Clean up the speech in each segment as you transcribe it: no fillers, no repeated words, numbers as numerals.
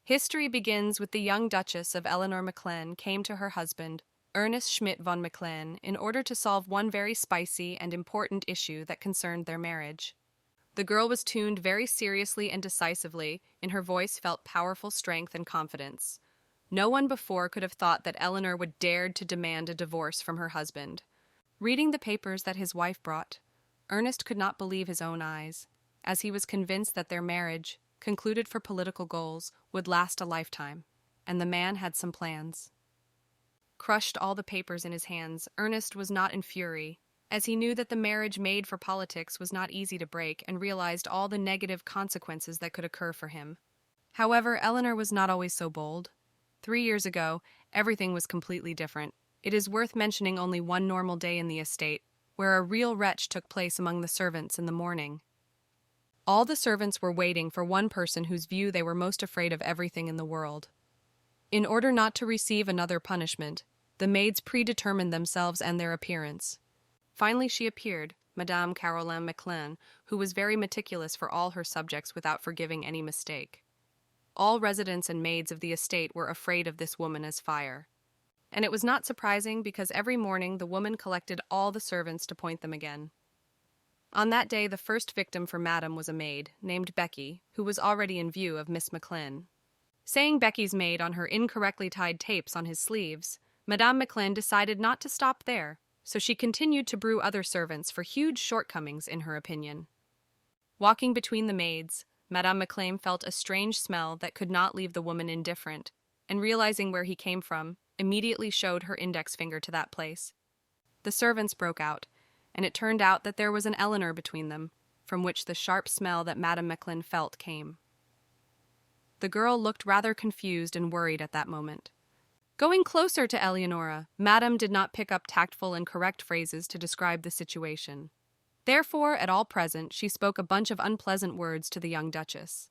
History begins with the young Duchess of Eleanor McClen came to her husband, Ernest Schmidt von McClen, in order to solve one very spicy and important issue that concerned their marriage. The girl was tuned very seriously and decisively, in her voice felt powerful strength and confidence. No one before could have thought that Eleanor would dare to demand a divorce from her husband. Reading the papers that his wife brought, Ernest could not believe his own eyes, as he was convinced that their marriage, concluded for political goals, would last a lifetime, and the man had some plans. Crushed all the papers in his hands, Ernest was not in fury, as he knew that the marriage made for politics was not easy to break and realized all the negative consequences that could occur for him. However, Eleanor was not always so bold. 3 years ago, everything was completely different. It is worth mentioning only one normal day in the estate, where a real wretch took place among the servants in the morning. All the servants were waiting for one person whose view they were most afraid of everything in the world. In order not to receive another punishment, the maids predetermined themselves and their appearance. Finally she appeared, Madame Caroline McClen, who was very meticulous for all her subjects without forgiving any mistake. All residents and maids of the estate were afraid of this woman as fire. And it was not surprising because every morning the woman collected all the servants to point them again. On that day, the first victim for Madame was a maid, named Becky, who was already in view of Miss McClen. Saying Becky's maid on her incorrectly tied tapes on his sleeves, Madame McClen decided not to stop there, so she continued to brew other servants for huge shortcomings in her opinion. Walking between the maids, Madame McClen felt a strange smell that could not leave the woman indifferent, and realizing where he came from, immediately showed her index finger to that place. The servants broke out, and it turned out that there was an Eleanor between them, from which the sharp smell that Madame McClen felt came. The girl looked rather confused and worried at that moment. Going closer to Eleonora, Madame did not pick up tactful and correct phrases to describe the situation. Therefore, at all present, she spoke a bunch of unpleasant words to the young Duchess.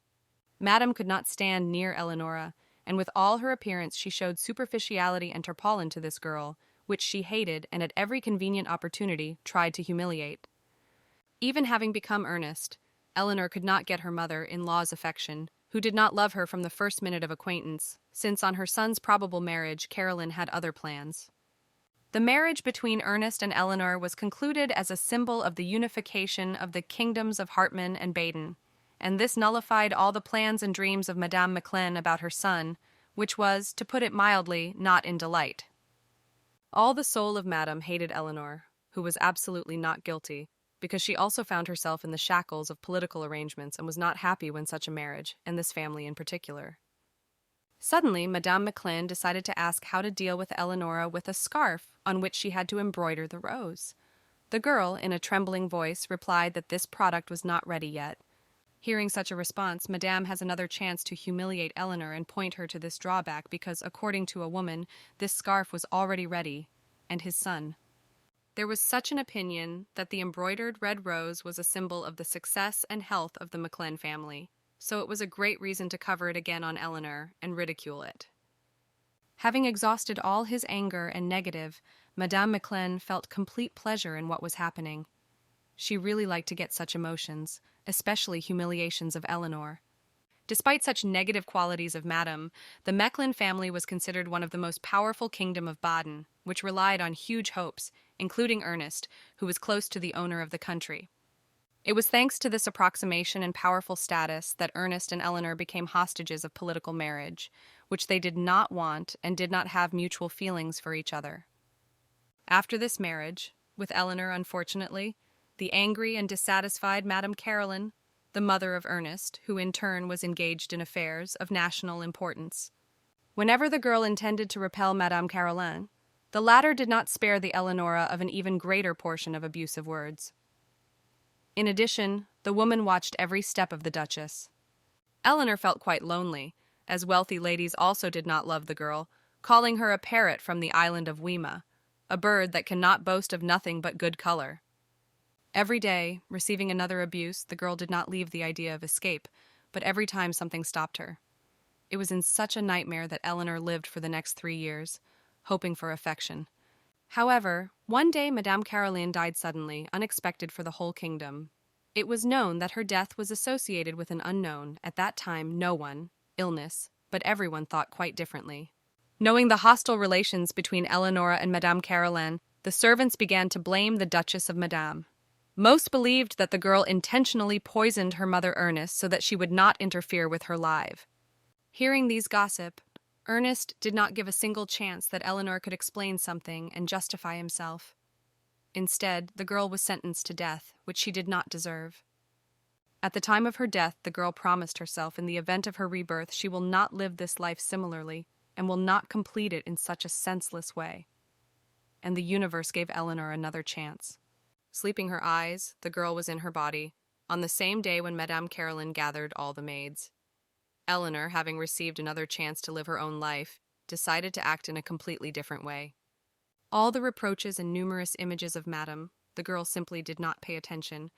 Madame could not stand near Eleonora, and with all her appearance she showed superficiality and tarpaulin to this girl, which she hated and at every convenient opportunity tried to humiliate. Even having become earnest, Eleanor could not get her mother-in-law's affection, who did not love her from the first minute of acquaintance, since on her son's probable marriage Caroline had other plans. The marriage between Ernest and Eleanor was concluded as a symbol of the unification of the kingdoms of Hartmann and Baden, and this nullified all the plans and dreams of Madame McClen about her son, which was, to put it mildly, not in delight. All the soul of Madame hated Eleanor, who was absolutely not guilty, because she also found herself in the shackles of political arrangements and was not happy when such a marriage, and this family in particular. Suddenly, Madame McClen decided to ask how to deal with Eleonora with a scarf on which she had to embroider the rose. The girl, in a trembling voice, replied that this product was not ready yet. Hearing such a response, Madame has another chance to humiliate Eleanor and point her to this drawback because, according to a woman, this scarf was already ready, and his son. There was such an opinion that the embroidered red rose was a symbol of the success and health of the McClen family, so it was a great reason to cover it again on Eleanor and ridicule it. Having exhausted all his anger and negative, Madame McClen felt complete pleasure in what was happening. She really liked to get such emotions, especially humiliations of Eleanor. Despite such negative qualities of Madame, the Mechlin family was considered one of the most powerful kingdom of Baden, which relied on huge hopes, including Ernest, who was close to the owner of the country. It was thanks to this approximation and powerful status that Ernest and Eleanor became hostages of political marriage, which they did not want and did not have mutual feelings for each other. After this marriage, with Eleanor, unfortunately, the angry and dissatisfied Madame Caroline, the mother of Ernest, who in turn was engaged in affairs of national importance. Whenever the girl intended to repel Madame Caroline, the latter did not spare the Eleonora of an even greater portion of abusive words. In addition, the woman watched every step of the Duchess. Eleanor felt quite lonely, as wealthy ladies also did not love the girl, calling her a parrot from the island of Weema, a bird that cannot boast of nothing but good color. Every day, receiving another abuse, the girl did not leave the idea of escape, but every time something stopped her. It was in such a nightmare that Eleanor lived for the next 3 years, hoping for affection. However, one day Madame Caroline died suddenly, unexpected for the whole kingdom. It was known that her death was associated with an unknown, at that time no one, illness, but everyone thought quite differently. Knowing the hostile relations between Eleonora and Madame Caroline, the servants began to blame the Duchess of Madame. Most believed that the girl intentionally poisoned her mother Ernest so that she would not interfere with her life. Hearing these gossip, Ernest did not give a single chance that Eleanor could explain something and justify himself. Instead, the girl was sentenced to death, which she did not deserve. At the time of her death, the girl promised herself in the event of her rebirth she will not live this life similarly and will not complete it in such a senseless way. And the universe gave Eleanor another chance. Sleeping her eyes, the girl was in her body, on the same day when Madame Caroline gathered all the maids. Eleanor, having received another chance to live her own life, decided to act in a completely different way. All the reproaches and numerous images of Madame, the girl simply did not pay attention,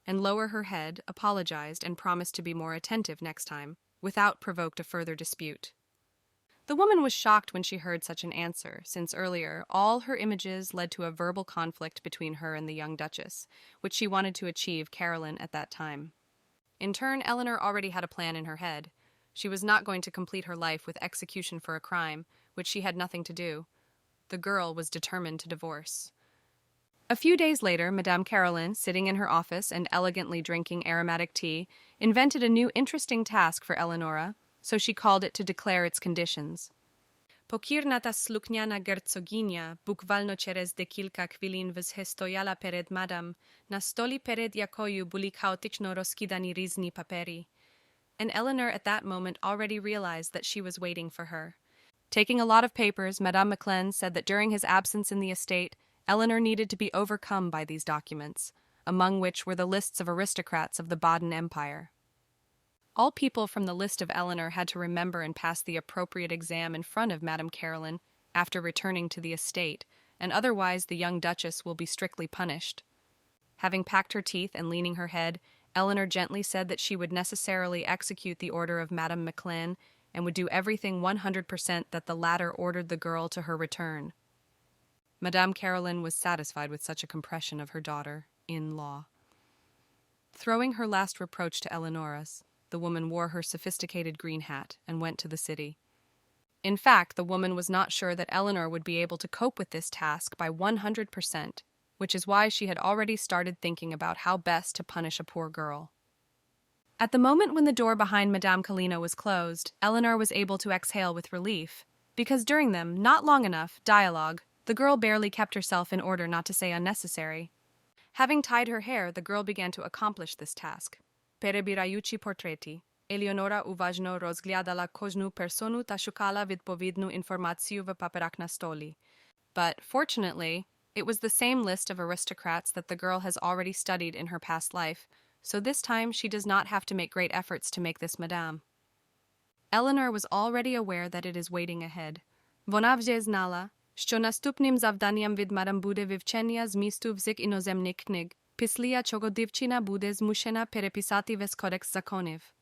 and lower her head, apologized, and promised to be more attentive next time, without provoked a further dispute. The woman was shocked when she heard such an answer, since earlier all her images led to a verbal conflict between her and the young Duchess, which she wanted to achieve Caroline at that time. In turn, Eleanor already had a plan in her head. She was not going to complete her life with execution for a crime, which she had nothing to do. The girl was determined to divorce. A few days later, Madame Caroline, sitting in her office and elegantly drinking aromatic tea, invented a new interesting task for Eleonora, so she called it to declare its conditions. Pokirnata slukniana gercoginia, bukvalno через декілька хвилин vzhestoяла перед мадам, на столі перед якою були хаотично розкидані різні папери. And Eleanor at that moment already realized that she was waiting for her. Taking a lot of papers, Madame Maclen said that during his absence in the estate, Eleanor needed to be overcome by these documents, among which were the lists of aristocrats of the Baden Empire. All people from the list of Eleanor had to remember and pass the appropriate exam in front of Madame Caroline after returning to the estate, and otherwise the young Duchess will be strictly punished. Having packed her teeth and leaning her head, Eleanor gently said that she would necessarily execute the order of Madame Maclen and would do everything 100% that the latter ordered the girl to her return. Madame Caroline was satisfied with such a compression of her daughter-in-law. Throwing her last reproach to Eleonora's, the woman wore her sophisticated green hat and went to the city. In fact, the woman was not sure that Eleanor would be able to cope with this task by 100%, which is why she had already started thinking about how best to punish a poor girl. At the moment when the door behind Madame Kalina was closed, Eleanor was able to exhale with relief, because during them, not long enough, dialogue, the girl barely kept herself in order not to say unnecessary. Having tied her hair, the girl began to accomplish this task. Перебираючи портрети, Eleonora уважно розглядала кожну персону та шукала відповідну інформацію в паперах на столі. But, fortunately, it was the same list of aristocrats that the girl has already studied in her past life, so this time she does not have to make great efforts to make this madame. Eleanor was already aware that it is waiting ahead. Вона вже знала, що наступним завданням від мадам буде вивчення змісту всіх іноземних книг, після чого дівчина буде змушена переписати весь кодекс законів.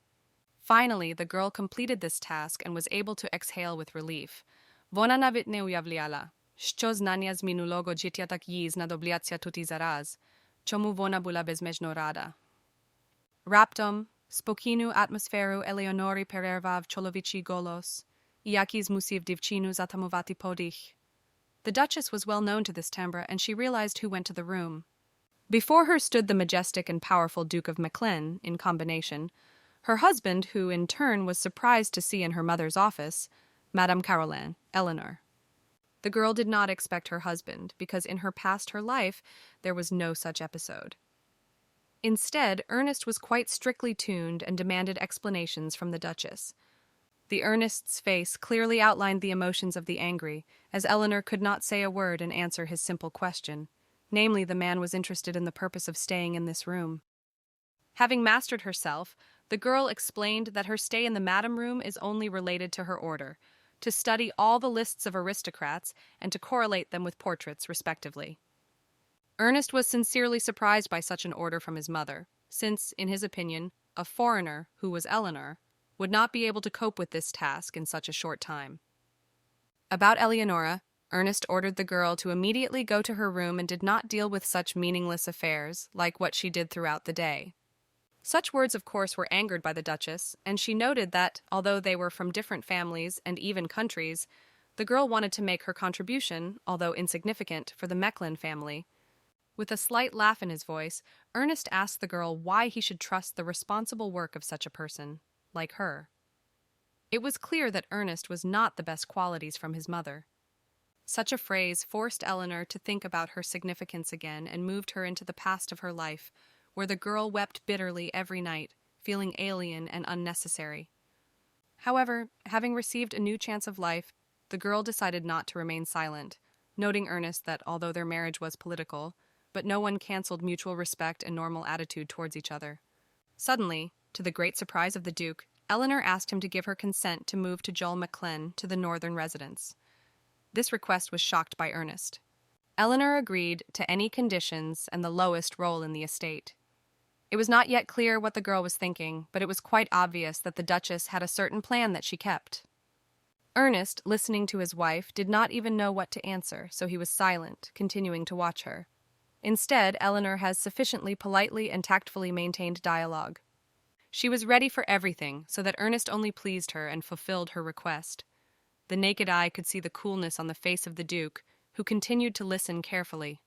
Finally, the girl completed this task and was able to exhale with relief. Вона навіть не уявляла, що знання з минулого життя так їй знадобляться тут і зараз, чому вона була безмежно рада. Раптом, спокійну атмосферу Елеонори перервав чоловічий голос, який змусив дівчину затамувати подих. The Duchess was well known to this timbre, and she realized who went to the room. Before her stood the majestic and powerful Duke of Maclen, in combination, her husband, who in turn was surprised to see in her mother's office, Madame Caroline, Eleanor. The girl did not expect her husband, because in her past her life there was no such episode. Instead, Ernest was quite strictly tuned and demanded explanations from the Duchess. The Ernest's face clearly outlined the emotions of the angry, as Eleanor could not say a word and answer his simple question. Namely, the man was interested in the purpose of staying in this room. Having mastered herself, the girl explained that her stay in the madam room is only related to her order, to study all the lists of aristocrats and to correlate them with portraits, respectively. Ernest was sincerely surprised by such an order from his mother, since, in his opinion, a foreigner, who was Eleanor, would not be able to cope with this task in such a short time. About Eleonora, Ernest ordered the girl to immediately go to her room and did not deal with such meaningless affairs, like what she did throughout the day. Such words, of course, were angered by the Duchess, and she noted that, although they were from different families and even countries, the girl wanted to make her contribution, although insignificant, for the Mechlin family. With a slight laugh in his voice, Ernest asked the girl why he should trust the responsible work of such a person, like her. It was clear that Ernest was not the best qualities from his mother. Such a phrase forced Eleanor to think about her significance again and moved her into the past of her life, where the girl wept bitterly every night, feeling alien and unnecessary. However, having received a new chance of life, the girl decided not to remain silent, noting Ernest that although their marriage was political, but no one canceled mutual respect and normal attitude towards each other. Suddenly, to the great surprise of the Duke, Eleanor asked him to give her consent to move to Joel Mechlin to the northern residence. This request was shocked by Ernest. Eleanor agreed to any conditions and the lowest role in the estate. It was not yet clear what the girl was thinking, but it was quite obvious that the Duchess had a certain plan that she kept. Ernest, listening to his wife, did not even know what to answer, so he was silent, continuing to watch her. Instead, Eleanor has sufficiently politely and tactfully maintained dialogue. She was ready for everything, so that Ernest only pleased her and fulfilled her request. The naked eye could see the coolness on the face of the Duke, who continued to listen carefully.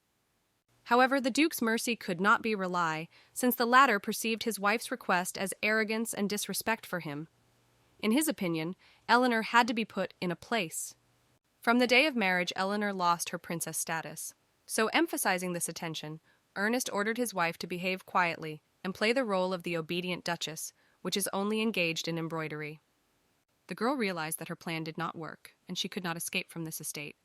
However, the Duke's mercy could not be rely, since the latter perceived his wife's request as arrogance and disrespect for him. In his opinion, Eleanor had to be put in a place. From the day of marriage, Eleanor lost her princess status. So, emphasizing this attention, Ernest ordered his wife to behave quietly and play the role of the obedient duchess, which is only engaged in embroidery. The girl realized that her plan did not work, and she could not escape from this estate.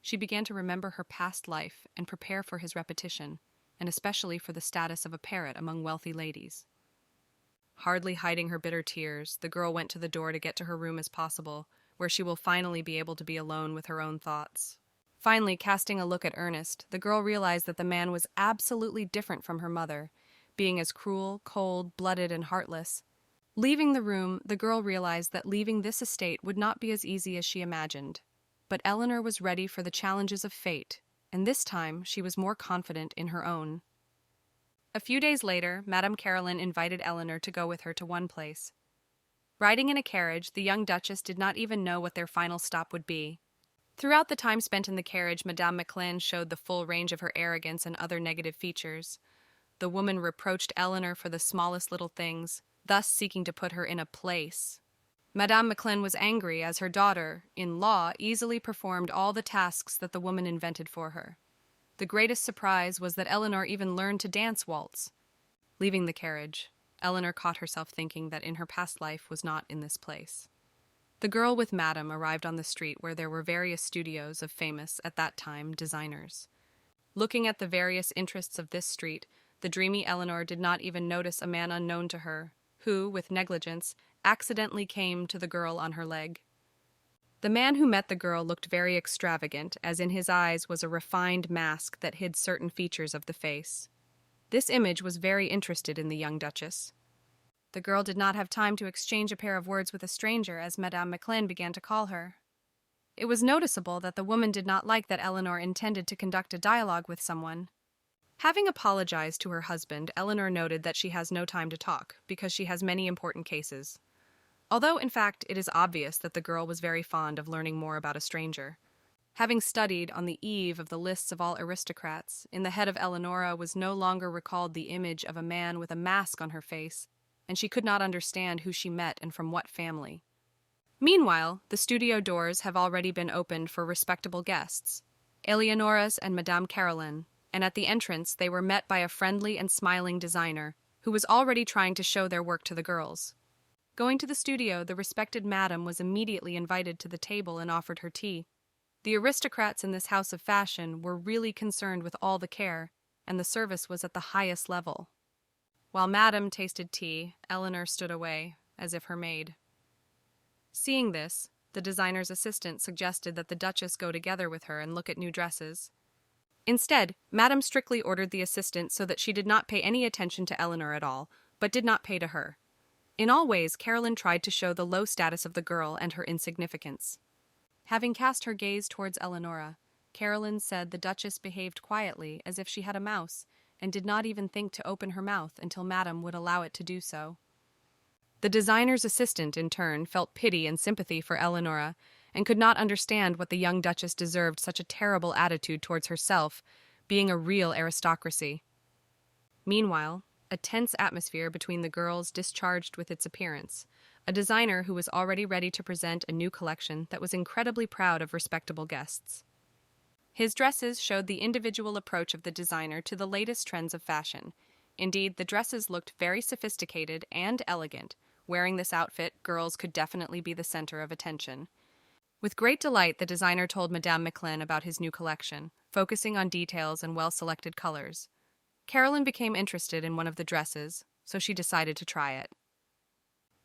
She began to remember her past life and prepare for his repetition, and especially for the status of a parrot among wealthy ladies. Hardly hiding her bitter tears, the girl went to the door to get to her room as possible, where she will finally be able to be alone with her own thoughts. Finally, casting a look at Ernest, the girl realized that the man was absolutely different from her mother, being as cruel, cold, blooded, and heartless. Leaving the room, the girl realized that leaving this estate would not be as easy as she imagined. But Eleanor was ready for the challenges of fate, and this time she was more confident in her own. A few days later, Madame Caroline invited Eleanor to go with her to one place. Riding in a carriage, the young Duchess did not even know what their final stop would be. Throughout the time spent in the carriage, Madame Mechlin showed the full range of her arrogance and other negative features. The woman reproached Eleanor for the smallest little things, thus seeking to put her in a place. Madame Mechlin was angry as her daughter-in-law easily performed all the tasks that the woman invented for her. The greatest surprise was that Eleanor even learned to dance waltz. Leaving the carriage, Eleanor caught herself thinking that in her past life was not in this place. The girl with Madame arrived on the street where there were various studios of famous, at that time, designers. Looking at the various interests of this street, the dreamy Eleanor did not even notice a man unknown to her, who, with negligence, accidentally came to the girl on her leg. The man who met the girl looked very extravagant, as in his eyes was a refined mask that hid certain features of the face. This image was very interested in the young Duchess. The girl did not have time to exchange a pair of words with a stranger as Madame Mechlin began to call her. It was noticeable that the woman did not like that Eleanor intended to conduct a dialogue with someone. Having apologized to her husband, Eleanor noted that she has no time to talk, because she has many important cases. Although, in fact, it is obvious that the girl was very fond of learning more about a stranger. Having studied on the eve of the lists of all aristocrats, in the head of Eleonora was no longer recalled the image of a man with a mask on her face, and she could not understand who she met and from what family. Meanwhile, the studio doors have already been opened for respectable guests, Eleonora's and Madame Caroline, and at the entrance they were met by a friendly and smiling designer, who was already trying to show their work to the girls. Going to the studio, the respected madam was immediately invited to the table and offered her tea. The aristocrats in this house of fashion were really concerned with all the care, and the service was at the highest level. While Madame tasted tea, Eleanor stood away, as if her maid. Seeing this, the designer's assistant suggested that the Duchess go together with her and look at new dresses. Instead, Madame strictly ordered the assistant so that she did not pay any attention to Eleanor at all, but did not pay to her. In all ways, Caroline tried to show the low status of the girl and her insignificance. Having cast her gaze towards Eleonora, Caroline said the Duchess behaved quietly, as if she had a mouse, and did not even think to open her mouth until Madame would allow it to do so. The designer's assistant, in turn, felt pity and sympathy for Eleonora, and could not understand what the young duchess deserved such a terrible attitude towards herself, being a real aristocracy. Meanwhile, a tense atmosphere between the girls discharged with its appearance, a designer who was already ready to present a new collection that was incredibly proud of respectable guests. His dresses showed the individual approach of the designer to the latest trends of fashion. Indeed, the dresses looked very sophisticated and elegant. Wearing this outfit, girls could definitely be the center of attention. With great delight, the designer told Madame Maclin about his new collection, focusing on details and well-selected colors. Caroline became interested in one of the dresses, so she decided to try it.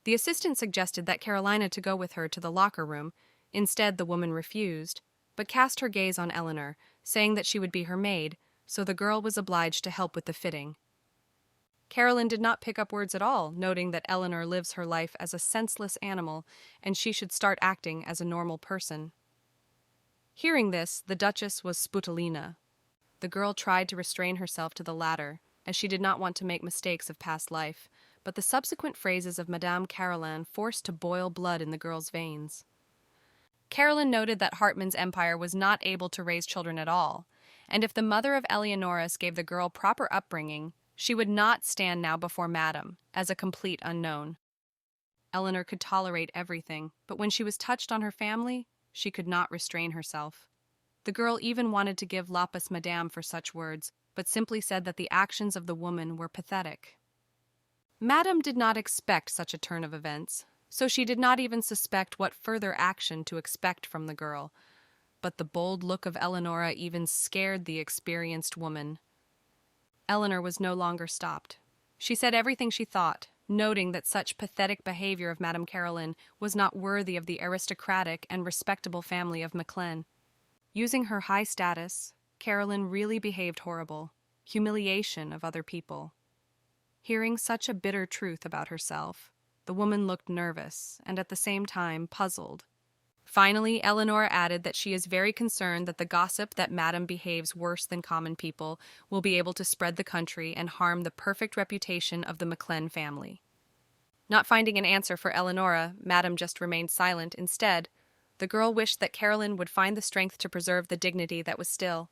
The assistant suggested that Carolina to go with her to the locker room. Instead, the woman refused, but cast her gaze on Eleanor, saying that she would be her maid, so the girl was obliged to help with the fitting. Caroline did not pick up words at all, noting that Eleanor lives her life as a senseless animal, and she should start acting as a normal person. Hearing this, the Duchess was sputulina. The girl tried to restrain herself to the latter, as she did not want to make mistakes of past life, but the subsequent phrases of Madame Caroline forced to boil blood in the girl's veins. Caroline noted that Hartmann's empire was not able to raise children at all, and if the mother of Eleonoras gave the girl proper upbringing, she would not stand now before Madame as a complete unknown. Eleanor could tolerate everything, but when she was touched on her family, she could not restrain herself. The girl even wanted to give lapis Madame for such words, but simply said that the actions of the woman were pathetic. Madame did not expect such a turn of events, so she did not even suspect what further action to expect from the girl. But the bold look of Eleonora even scared the experienced woman. Eleanor was no longer stopped. She said everything she thought, noting that such pathetic behavior of Madame Caroline was not worthy of the aristocratic and respectable family of Maclin. Using her high status, Caroline really behaved horrible, humiliation of other people. Hearing such a bitter truth about herself, the woman looked nervous and at the same time puzzled. Finally, Eleanor added that she is very concerned that the gossip that Madame behaves worse than common people will be able to spread the country and harm the perfect reputation of the Maclin family. Not finding an answer for Eleonora, Madame just remained silent instead. The girl wished that Caroline would find the strength to preserve the dignity that was still.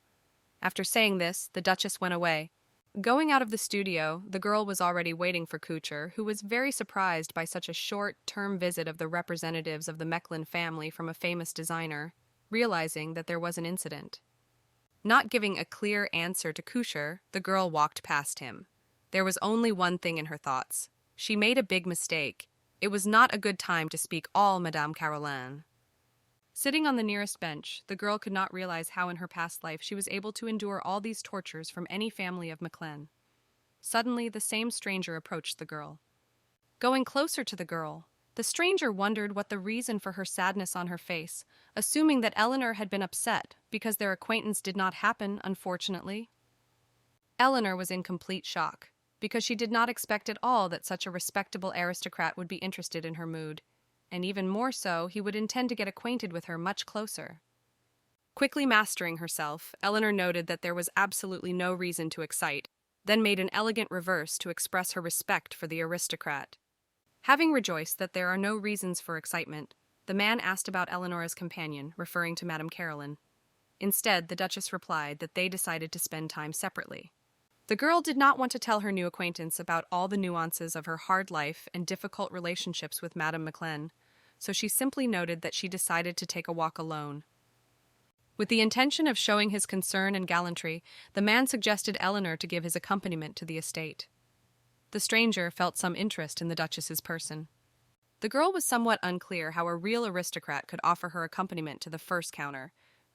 After saying this, the Duchess went away. Going out of the studio, the girl was already waiting for Kucher, who was very surprised by such a short-term visit of the representatives of the Mechlin family from a famous designer, realizing that there was an incident. Not giving a clear answer to Kucher, the girl walked past him. There was only one thing in her thoughts. She made a big mistake. It was not a good time to speak all Madame Caroline. Sitting on the nearest bench, the girl could not realize how in her past life she was able to endure all these tortures from any family of Maclin. Suddenly, the same stranger approached the girl. Going closer to the girl, the stranger wondered what the reason for her sadness on her face, assuming that Eleanor had been upset because their acquaintance did not happen, unfortunately. Eleanor was in complete shock, because she did not expect at all that such a respectable aristocrat would be interested in her mood. And even more so, he would intend to get acquainted with her much closer. Quickly mastering herself, Eleanor noted that there was absolutely no reason to excite, then made an elegant reverse to express her respect for the aristocrat. Having rejoiced that there are no reasons for excitement, the man asked about Eleanor's companion, referring to Madame Caroline. Instead, the Duchess replied that they decided to spend time separately. The girl did not want to tell her new acquaintance about all the nuances of her hard life and difficult relationships with Madame Maclin, so she simply noted that she decided to take a walk alone. With the intention of showing his concern and gallantry, the man suggested Eleanor to give his accompaniment to the estate. The stranger felt some interest in the Duchess's person. The girl was somewhat unclear how a real aristocrat could offer her accompaniment to the first counter.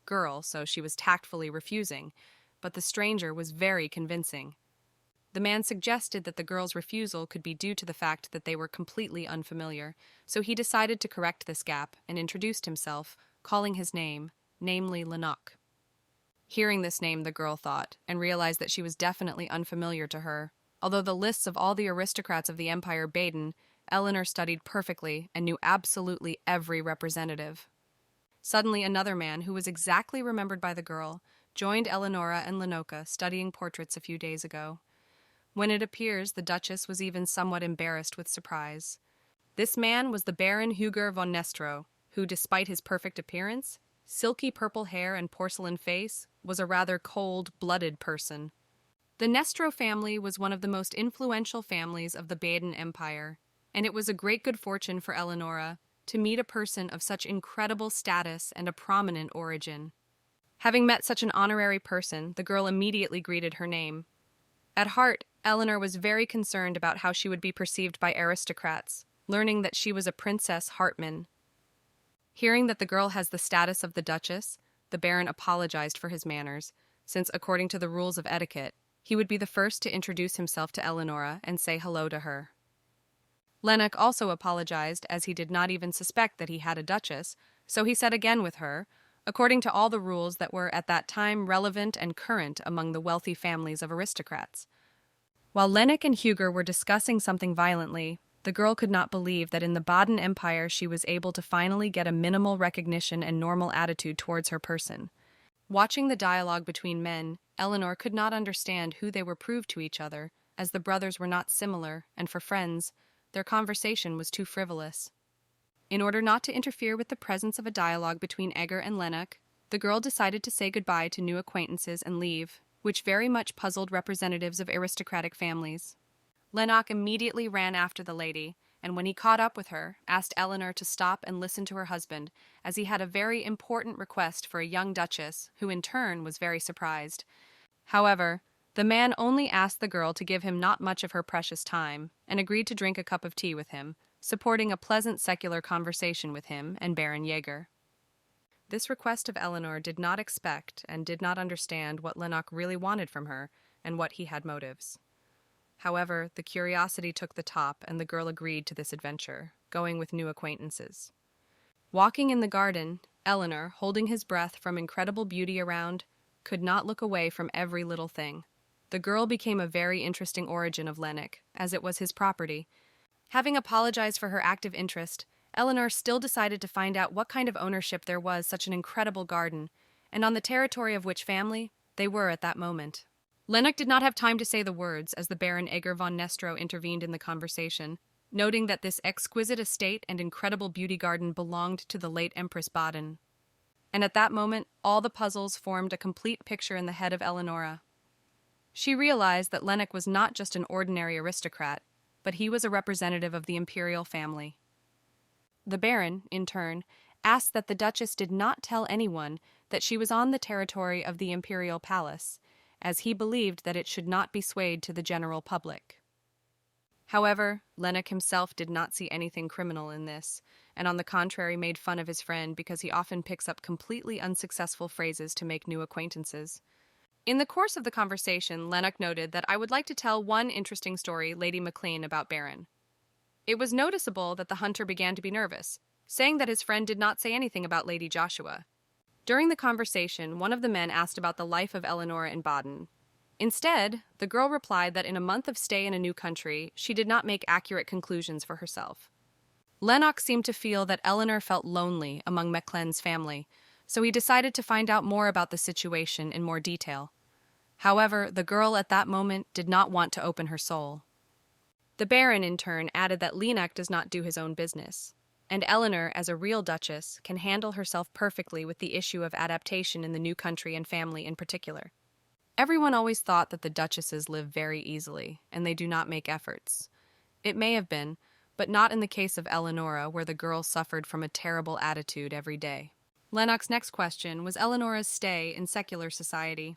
Girl, so she was tactfully refusing, but the stranger was very convincing. The man suggested that the girl's refusal could be due to the fact that they were completely unfamiliar, so he decided to correct this gap and introduced himself, calling his name, namely Lennox. Hearing this name, the girl thought, and realized that she was definitely unfamiliar to her. Although the lists of all the aristocrats of the Empire Baden, Eleanor studied perfectly and knew absolutely every representative. Suddenly, another man, who was exactly remembered by the girl, joined Eleonora and Lenoka studying portraits a few days ago. When it appears, the Duchess was even somewhat embarrassed with surprise. This man was the Baron Huger von Nestro, who, despite his perfect appearance, silky purple hair and porcelain face, was a rather cold-blooded person. The Nestro family was one of the most influential families of the Baden Empire, and it was a great good fortune for Eleonora to meet a person of such incredible status and a prominent origin. Having met such an honorary person, the girl immediately greeted her name. At heart, Eleanor was very concerned about how she would be perceived by aristocrats, learning that she was a Princess Hartmann. Hearing that the girl has the status of the Duchess, the Baron apologized for his manners, since according to the rules of etiquette, he would be the first to introduce himself to Eleonora and say hello to her. Lennox also apologized, as he did not even suspect that he had a duchess, so he said again with her, according to all the rules that were at that time relevant and current among the wealthy families of aristocrats. While Lennox and Huger were discussing something violently, the girl could not believe that in the Baden Empire she was able to finally get a minimal recognition and normal attitude towards her person. Watching the dialogue between men, Eleanor could not understand who they were proved to each other, as the brothers were not similar, and for friends, their conversation was too frivolous. In order not to interfere with the presence of a dialogue between Egger and Lennox, the girl decided to say goodbye to new acquaintances and leave, which very much puzzled representatives of aristocratic families. Lennox immediately ran after the lady, and when he caught up with her, asked Eleanor to stop and listen to her husband, as he had a very important request for a young duchess, who in turn was very surprised. However, the man only asked the girl to give him not much of her precious time, and agreed to drink a cup of tea with him, supporting a pleasant secular conversation with him and Baron Jaeger. This request of Eleanor did not expect and did not understand what Lennox really wanted from her and what he had motives. However, the curiosity took the top and the girl agreed to this adventure, going with new acquaintances. Walking in the garden, Eleanor, holding his breath from incredible beauty around, could not look away from every little thing. The girl became a very interesting origin of Lennox, as it was his property. Having apologized for her active interest, Eleanor still decided to find out what kind of ownership there was such an incredible garden, and on the territory of which family they were at that moment. Lennox did not have time to say the words as the Baron Egger von Nestro intervened in the conversation, noting that this exquisite estate and incredible beauty garden belonged to the late Empress Baden. And at that moment, all the puzzles formed a complete picture in the head of Eleonora. She realized that Lennox was not just an ordinary aristocrat, but he was a representative of the imperial family. The Baron, in turn, asked that the Duchess did not tell anyone that she was on the territory of the imperial palace, as he believed that it should not be swayed to the general public. However, Lennox himself did not see anything criminal in this, and on the contrary made fun of his friend because he often picks up completely unsuccessful phrases to make new acquaintances. In the course of the conversation, Lennox noted that I would like to tell one interesting story, Lady MacLean, about Baron. It was noticeable that the hunter began to be nervous, saying that his friend did not say anything about Lady Joshua. During the conversation, one of the men asked about the life of Eleanor in Baden. Instead, the girl replied that in a month of stay in a new country, she did not make accurate conclusions for herself. Lennox seemed to feel that Eleanor felt lonely among MacLean's family, so he decided to find out more about the situation in more detail. However, the girl at that moment did not want to open her soul. The Baron, in turn, added that Lennox does not do his own business, and Eleanor, as a real duchess, can handle herself perfectly with the issue of adaptation in the new country and family in particular. Everyone always thought that the duchesses live very easily, and they do not make efforts. It may have been, but not in the case of Eleonora, where the girl suffered from a terrible attitude every day. Lennox's next question was Eleanora's stay in secular society.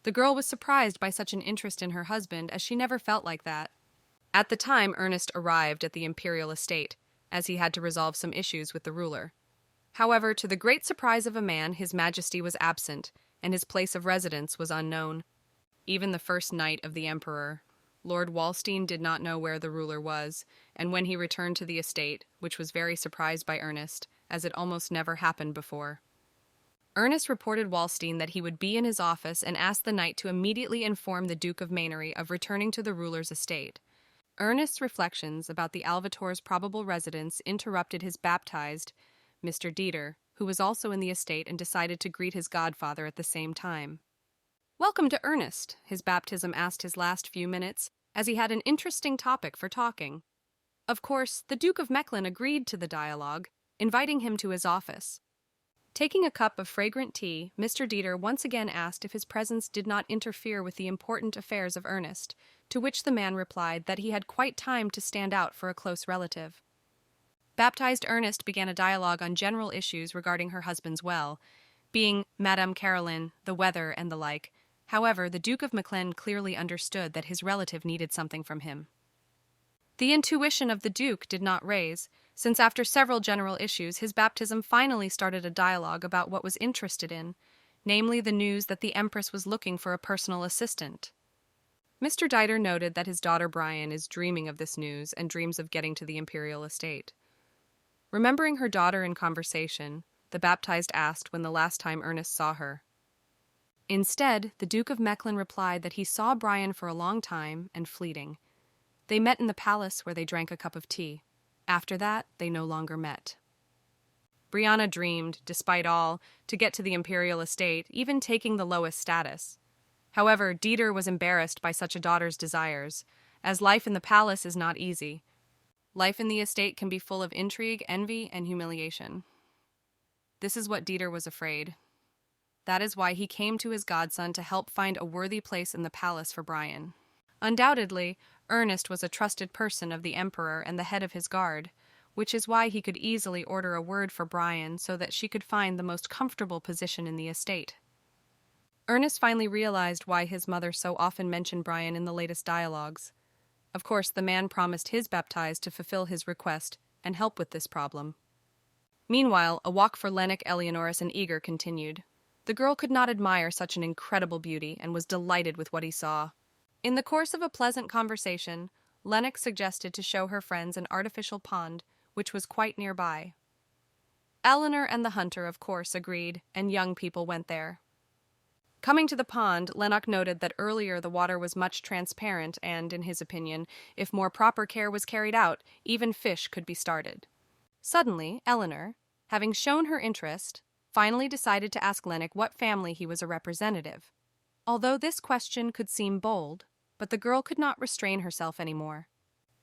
The girl was surprised by such an interest in her husband, as she never felt like that. At the time, Ernest arrived at the imperial estate, as he had to resolve some issues with the ruler. However, to the great surprise of a man, His Majesty was absent, and his place of residence was unknown. Even the first night of the emperor, Lord Wallstein did not know where the ruler was, and when he returned to the estate, which was very surprised by Ernest, as it almost never happened before. Ernest reported Wallstein that he would be in his office and asked the knight to immediately inform the Duke of Mainery of returning to the ruler's estate. Ernest's reflections about the Alvator's probable residence interrupted his baptized, Mr. Dieter, who was also in the estate and decided to greet his godfather at the same time. "Welcome to Ernest," his baptism asked his last few minutes, as he had an interesting topic for talking. Of course, the Duke of Mechlin agreed to the dialogue, inviting him to his office. Taking a cup of fragrant tea, Mr. Dieter once again asked if his presence did not interfere with the important affairs of Ernest, to which the man replied that he had quite time to stand out for a close relative. Baptized Ernest began a dialogue on general issues regarding her husband's well, being Madame Caroline, the weather, and the like. However, the Duke of Mechlin clearly understood that his relative needed something from him. The intuition of the Duke did not raise, since after several general issues his baptism finally started a dialogue about what was interested in, namely the news that the Empress was looking for a personal assistant. Mr. Dieter noted that his daughter Brian is dreaming of this news and dreams of getting to the imperial estate. Remembering her daughter in conversation, the baptized asked when the last time Ernest saw her. Instead, the Duke of Mechlin replied that he saw Brian for a long time and fleeting. They met in the palace where they drank a cup of tea. After that, they no longer met. Brianna dreamed, despite all, to get to the imperial estate, even taking the lowest status. However, Dieter was embarrassed by such a daughter's desires, as life in the palace is not easy. Life in the estate can be full of intrigue, envy, and humiliation. This is what Dieter was afraid. That is why he came to his godson to help find a worthy place in the palace for Brian. Undoubtedly, Ernest was a trusted person of the emperor and the head of his guard, which is why he could easily order a word for Brian so that she could find the most comfortable position in the estate. Ernest finally realized why his mother so often mentioned Brian in the latest dialogues. Of course, the man promised his baptized to fulfill his request and help with this problem. Meanwhile, a walk for Lennox, Eleonoris, and Eager continued. The girl could not admire such an incredible beauty and was delighted with what he saw. In the course of a pleasant conversation, Lennox suggested to show her friends an artificial pond, which was quite nearby. Eleanor and the hunter, of course, agreed, and young people went there. Coming to the pond, Lennox noted that earlier the water was much transparent and, in his opinion, if more proper care was carried out, even fish could be started. Suddenly, Eleanor, having shown her interest, finally decided to ask Lennox what family he was a representative. Although this question could seem bold, but the girl could not restrain herself anymore.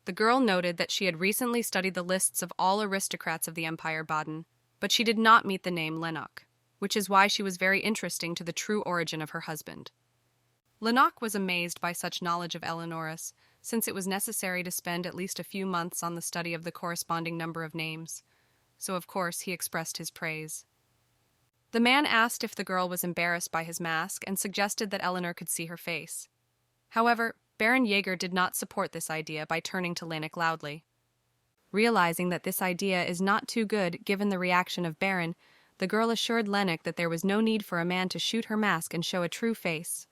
The girl noted that she had recently studied the lists of all aristocrats of the Empire Baden, but she did not meet the name Lennox, which is why she was very interesting to the true origin of her husband. Lennox was amazed by such knowledge of Eleonoris, since it was necessary to spend at least a few months on the study of the corresponding number of names, so of course he expressed his praise. The man asked if the girl was embarrassed by his mask and suggested that Eleanor could see her face. However, Baron Jaeger did not support this idea by turning to Lennox loudly. Realizing that this idea is not too good given the reaction of Baron, the girl assured Lennox that there was no need for a man to shoot her mask and show a true face.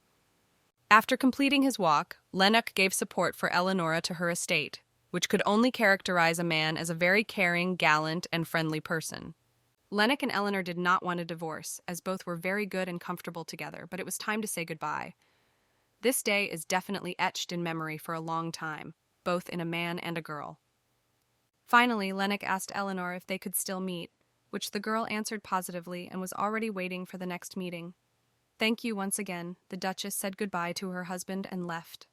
After completing his walk, Lennox gave support for Eleonora to her estate, which could only characterize a man as a very caring, gallant, and friendly person. Lennox and Eleanor did not want a divorce, as both were very good and comfortable together, but it was time to say goodbye. This day is definitely etched in memory for a long time, both in a man and a girl. Finally, Lennox asked Eleanor if they could still meet, which the girl answered positively and was already waiting for the next meeting. Thank you once again, the Duchess said goodbye to her husband and left.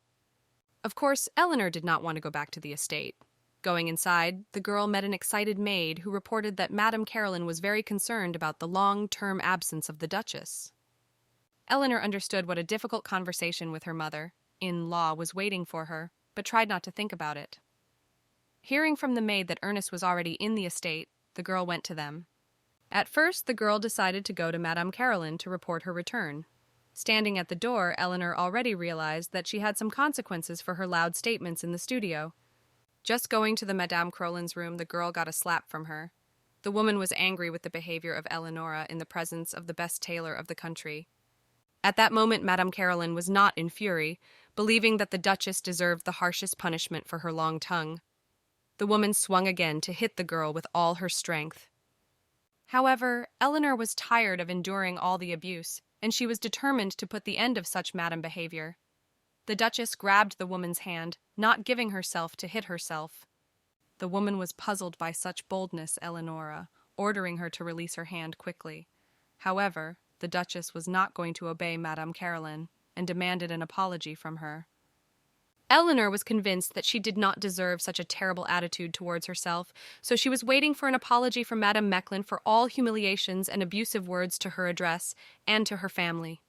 Of course, Eleanor did not want to go back to the estate. Going inside, the girl met an excited maid who reported that Madame Caroline was very concerned about the long-term absence of the Duchess. Eleanor understood what a difficult conversation with her mother-in-law was waiting for her, but tried not to think about it. Hearing from the maid that Ernest was already in the estate, the girl went to them. At first, the girl decided to go to Madame Caroline to report her return. Standing at the door, Eleanor already realized that she had some consequences for her loud statements in the studio. Just going to the Madame Caroline's room, the girl got a slap from her. The woman was angry with the behavior of Eleonora in the presence of the best tailor of the country. At that moment, Madame Caroline was not in fury, believing that the Duchess deserved the harshest punishment for her long tongue. The woman swung again to hit the girl with all her strength. However, Eleanor was tired of enduring all the abuse, and she was determined to put the end of such madam behavior. The Duchess grabbed the woman's hand, not giving herself to hit herself. The woman was puzzled by such boldness, Eleonora, ordering her to release her hand quickly. However, the Duchess was not going to obey Madame Caroline. and demanded an apology from her. Eleanor was convinced that she did not deserve such a terrible attitude towards herself, so she was waiting for an apology from Madame Mechlin for all humiliations and abusive words to her address and to her family.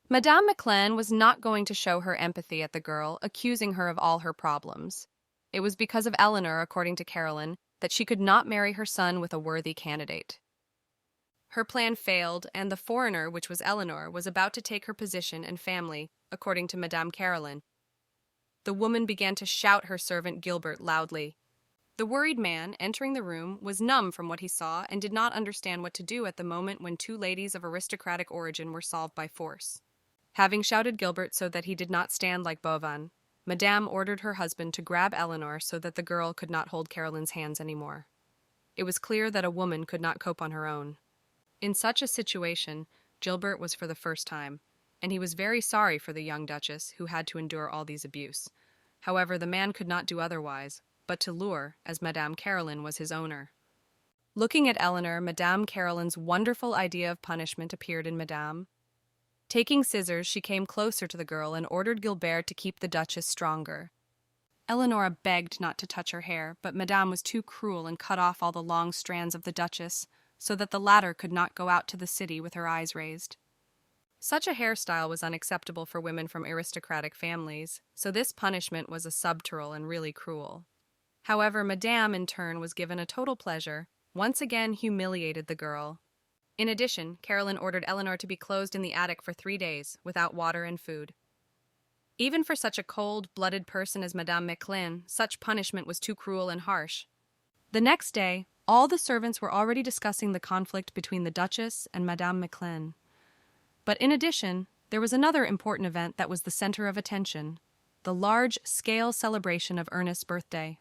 Madame Mechlin was not going to show her empathy at the girl, accusing her of all her problems. It was because of Eleanor, according to Caroline, that she could not marry her son with a worthy candidate. Her plan failed, and the foreigner, which was Eleanor, was about to take her position and family, according to Madame Caroline. The woman began to shout her servant Gilbert loudly. The worried man, entering the room, was numb from what he saw and did not understand what to do at the moment when two ladies of aristocratic origin were solved by force. Having shouted Gilbert so that he did not stand like Bovan, Madame ordered her husband to grab Eleanor so that the girl could not hold Caroline's hands anymore. It was clear that a woman could not cope on her own. In such a situation, Gilbert was for the first time, and he was very sorry for the young Duchess who had to endure all these abuse. However, the man could not do otherwise, but to lure, as Madame Caroline was his owner. Looking at Eleanor, Madame Caroline's wonderful idea of punishment appeared in Madame. Taking scissors, she came closer to the girl and ordered Gilbert to keep the Duchess stronger. Eleanor begged not to touch her hair, but Madame was too cruel and cut off all the long strands of the Duchess, so that the latter could not go out to the city with her eyes raised. Such a hairstyle was unacceptable for women from aristocratic families, so this punishment was a subtle and really cruel. However, Madame, in turn, was given a total pleasure, once again humiliated the girl. In addition, Caroline ordered Eleanor to be closed in the attic for 3 days, without water and food. Even for such a cold-blooded person as Madame Mechlin, such punishment was too cruel and harsh. The next day, all the servants were already discussing the conflict between the Duchess and Madame Mechlin. But in addition, there was another important event that was the center of attention, the large-scale celebration of Ernest's birthday.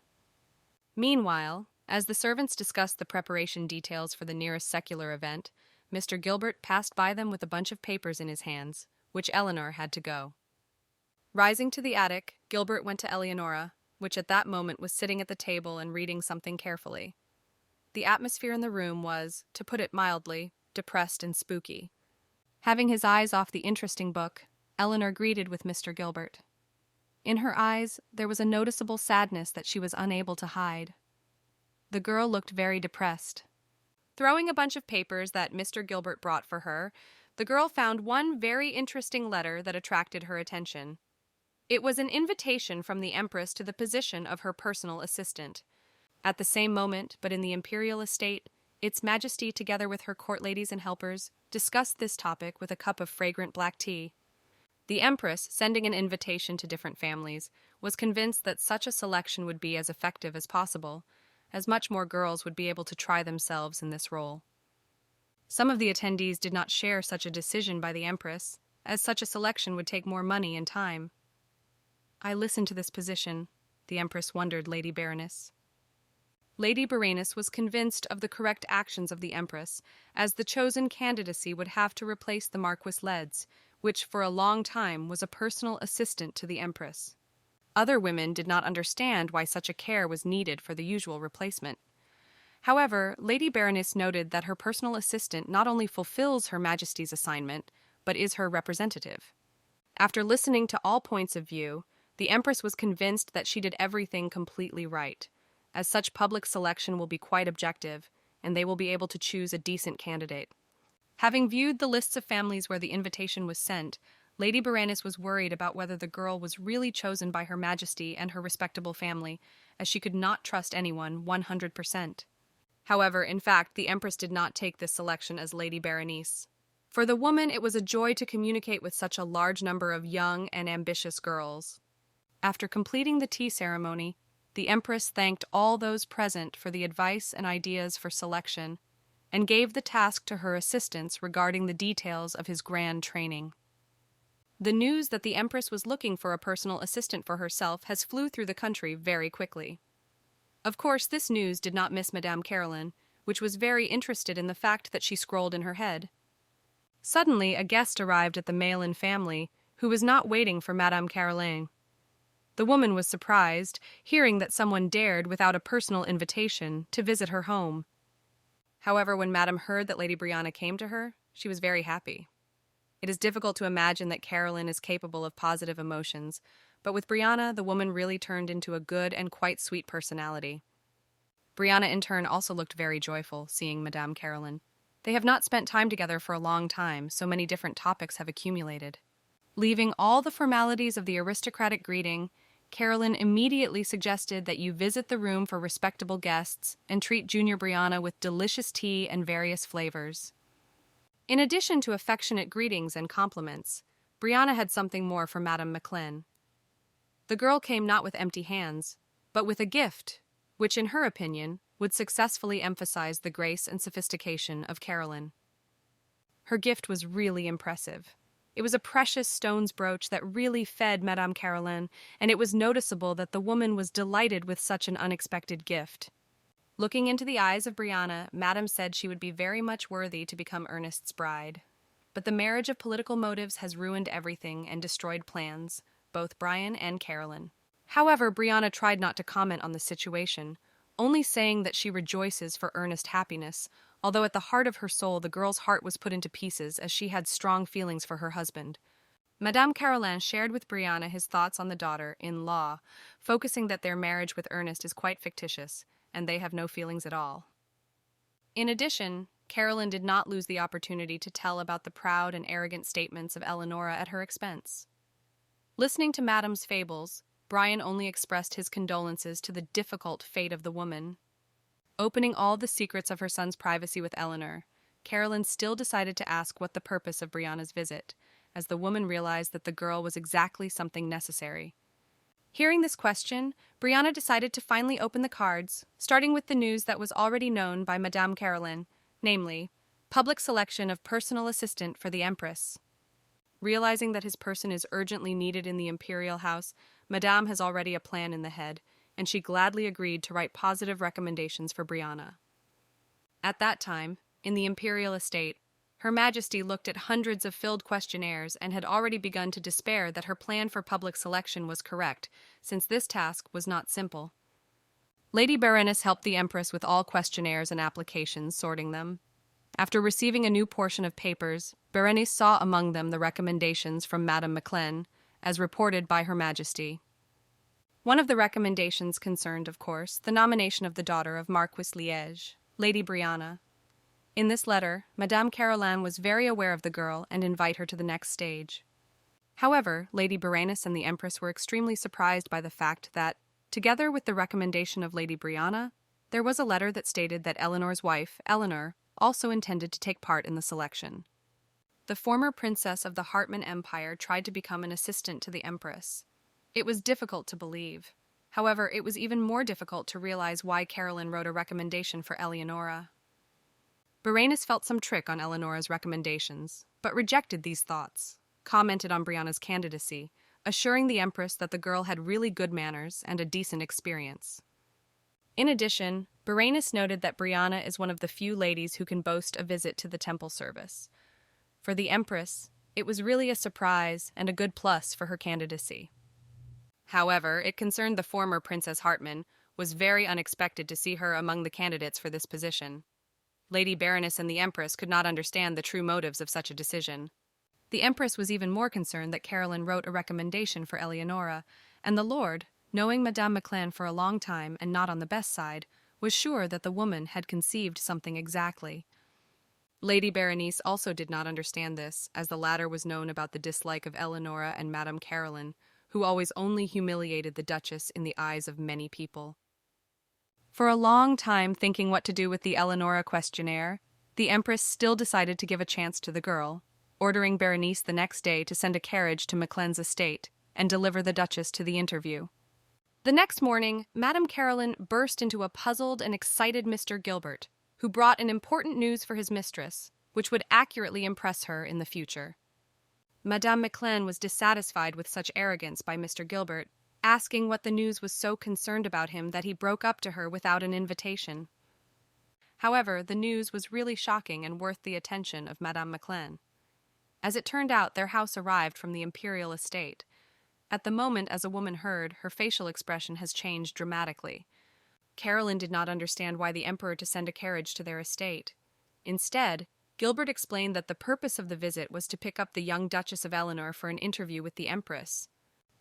Meanwhile, as the servants discussed the preparation details for the nearest secular event, Mr. Gilbert passed by them with a bunch of papers in his hands, which Eleanor had to go. Rising to the attic, Gilbert went to Eleonora, which at that moment was sitting at the table and reading something carefully. The atmosphere in the room was, to put it mildly, depressed and spooky. Having his eyes off the interesting book, Eleanor greeted with Mr. Gilbert. In her eyes, there was a noticeable sadness that she was unable to hide. The girl looked very depressed. Throwing a bunch of papers that Mr. Gilbert brought for her, the girl found one very interesting letter that attracted her attention. It was an invitation from the Empress to the position of her personal assistant. At the same moment, but in the imperial estate, Its Majesty, together with her court ladies and helpers, discussed this topic with a cup of fragrant black tea. The Empress, sending an invitation to different families, was convinced that such a selection would be as effective as possible, as much more girls would be able to try themselves in this role. Some of the attendees did not share such a decision by the Empress, as such a selection would take more money and time. I listened to this position, the Empress wondered, Lady Baroness. Lady Berenice was convinced of the correct actions of the Empress, as the chosen candidacy would have to replace the Marquis Leds, which for a long time was a personal assistant to the Empress. Other women did not understand why such a care was needed for the usual replacement. However, Lady Berenice noted that her personal assistant not only fulfills Her Majesty's assignment, but is her representative. After listening to all points of view, the Empress was convinced that she did everything completely right, as such public selection will be quite objective, and they will be able to choose a decent candidate. Having viewed the lists of families where the invitation was sent, Lady Berenice was worried about whether the girl was really chosen by Her Majesty and her respectable family, as she could not trust anyone 100%. However, in fact, the Empress did not take this selection as Lady Berenice. For the woman, it was a joy to communicate with such a large number of young and ambitious girls. After completing the tea ceremony, the Empress thanked all those present for the advice and ideas for selection, and gave the task to her assistants regarding the details of his grand training. The news that the Empress was looking for a personal assistant for herself has flew through the country very quickly. Of course, this news did not miss Madame Caroline, which was very interested in the fact that she scrolled in her head. Suddenly, a guest arrived at the Mechlin family, who was not waiting for Madame Caroline. The woman was surprised, hearing that someone dared, without a personal invitation, to visit her home. However, when Madame heard that Lady Brianna came to her, she was very happy. It is difficult to imagine that Carolyn is capable of positive emotions, but with Brianna, the woman really turned into a good and quite sweet personality. Brianna, in turn, also looked very joyful, seeing Madame Carolyn. They have not spent time together for a long time, so many different topics have accumulated. Leaving all the formalities of the aristocratic greeting, Carolyn immediately suggested that you visit the room for respectable guests and treat Junior Brianna with delicious tea and various flavors. In addition to affectionate greetings and compliments, Brianna had something more for Madame McClen. The girl came not with empty hands, but with a gift, which, in her opinion, would successfully emphasize the grace and sophistication of Carolyn. Her gift was really impressive. It was a precious stone's brooch that really fed Madame Carolyn, and it was noticeable that the woman was delighted with such an unexpected gift. Looking into the eyes of Brianna, Madame said she would be very much worthy to become Ernest's bride. But the marriage of political motives has ruined everything and destroyed plans, both Brian and Carolyn. However, Brianna tried not to comment on the situation, only saying that she rejoices for Ernest's happiness, although at the heart of her soul the girl's heart was put into pieces as she had strong feelings for her husband. Madame Carolyn shared with Brianna his thoughts on the daughter-in-law, focusing that their marriage with Ernest is quite fictitious, and they have no feelings at all. In addition, Carolyn did not lose the opportunity to tell about the proud and arrogant statements of Eleonora at her expense. Listening to Madame's fables, Brian only expressed his condolences to the difficult fate of the woman. Opening all the secrets of her son's privacy with Eleanor, Carolyn still decided to ask what the purpose of Brianna's visit, as the woman realized that the girl was exactly something necessary. Hearing this question, Brianna decided to finally open the cards, starting with the news that was already known by Madame Carolyn, namely, public selection of personal assistant for the empress. Realizing that his person is urgently needed in the imperial house, Madame has already a plan in the head, and she gladly agreed to write positive recommendations for Brianna. At that time, in the imperial estate, Her Majesty looked at hundreds of filled questionnaires and had already begun to despair that her plan for public selection was correct, since this task was not simple. Lady Berenice helped the Empress with all questionnaires and applications, sorting them. After receiving a new portion of papers, Berenice saw among them the recommendations from Madame McClen, as reported by Her Majesty. One of the recommendations concerned, of course, the nomination of the daughter of Marquis Liège, Lady Brianna. In this letter, Madame Carolyn was very aware of the girl and invited her to the next stage. However, Lady Berenice and the Empress were extremely surprised by the fact that, together with the recommendation of Lady Brianna, there was a letter that stated that Eleanor's wife, Eleanor, also intended to take part in the selection. The former princess of the Hartmann Empire tried to become an assistant to the Empress. It was difficult to believe. However, it was even more difficult to realize why Carolyn wrote a recommendation for Eleonora. Berenice felt some trick on Eleonora's recommendations, but rejected these thoughts, commented on Brianna's candidacy, assuring the Empress that the girl had really good manners and a decent experience. In addition, Berenice noted that Brianna is one of the few ladies who can boast a visit to the temple service. For the Empress, it was really a surprise and a good plus for her candidacy. However, it concerned the former Princess Hartmann, was very unexpected to see her among the candidates for this position. Lady Berenice and the Empress could not understand the true motives of such a decision. The Empress was even more concerned that Carolyn wrote a recommendation for Eleonora, and the Lord, knowing Madame McClen for a long time and not on the best side, was sure that the woman had conceived something exactly. Lady Berenice also did not understand this, as the latter was known about the dislike of Eleonora and Madame Carolyn, who always only humiliated the Duchess in the eyes of many people. For a long time thinking what to do with the Eleonora questionnaire, the Empress still decided to give a chance to the girl, ordering Berenice the next day to send a carriage to McClen's estate and deliver the Duchess to the interview. The next morning, Madame Carolyn burst into a puzzled and excited Mr. Gilbert, who brought an important news for his mistress, which would accurately impress her in the future. Madame McClen was dissatisfied with such arrogance by Mr. Gilbert, asking what the news was so concerned about him that he broke up to her without an invitation. However, the news was really shocking and worth the attention of Madame McClen. As it turned out, their house arrived from the imperial estate. At the moment, as a woman heard, her facial expression has changed dramatically. Carolyn did not understand why the emperor to send a carriage to their estate. Instead, Gilbert explained that the purpose of the visit was to pick up the young Duchess of Eleanor for an interview with the Empress.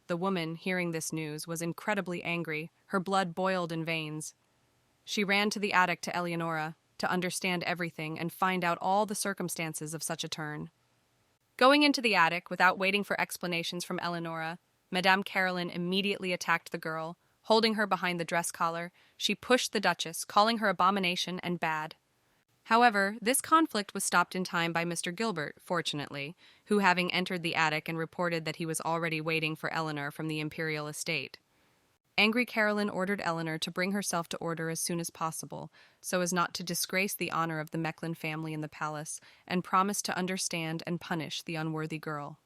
The woman, hearing this news, was incredibly angry. Her blood boiled in veins. She ran to the attic to Eleonora to understand everything and find out all the circumstances of such a turn. Going into the attic without waiting for explanations from Eleonora, Madame Caroline immediately attacked the girl. Holding her behind the dress collar, she pushed the Duchess, calling her abomination and bad. However, this conflict was stopped in time by Mr. Gilbert, fortunately, who having entered the attic and reported that he was already waiting for Eleanor from the imperial estate. Angry Caroline ordered Eleanor to bring herself to order as soon as possible, so as not to disgrace the honor of the Mechlin family in the palace, and promised to understand and punish the unworthy girl.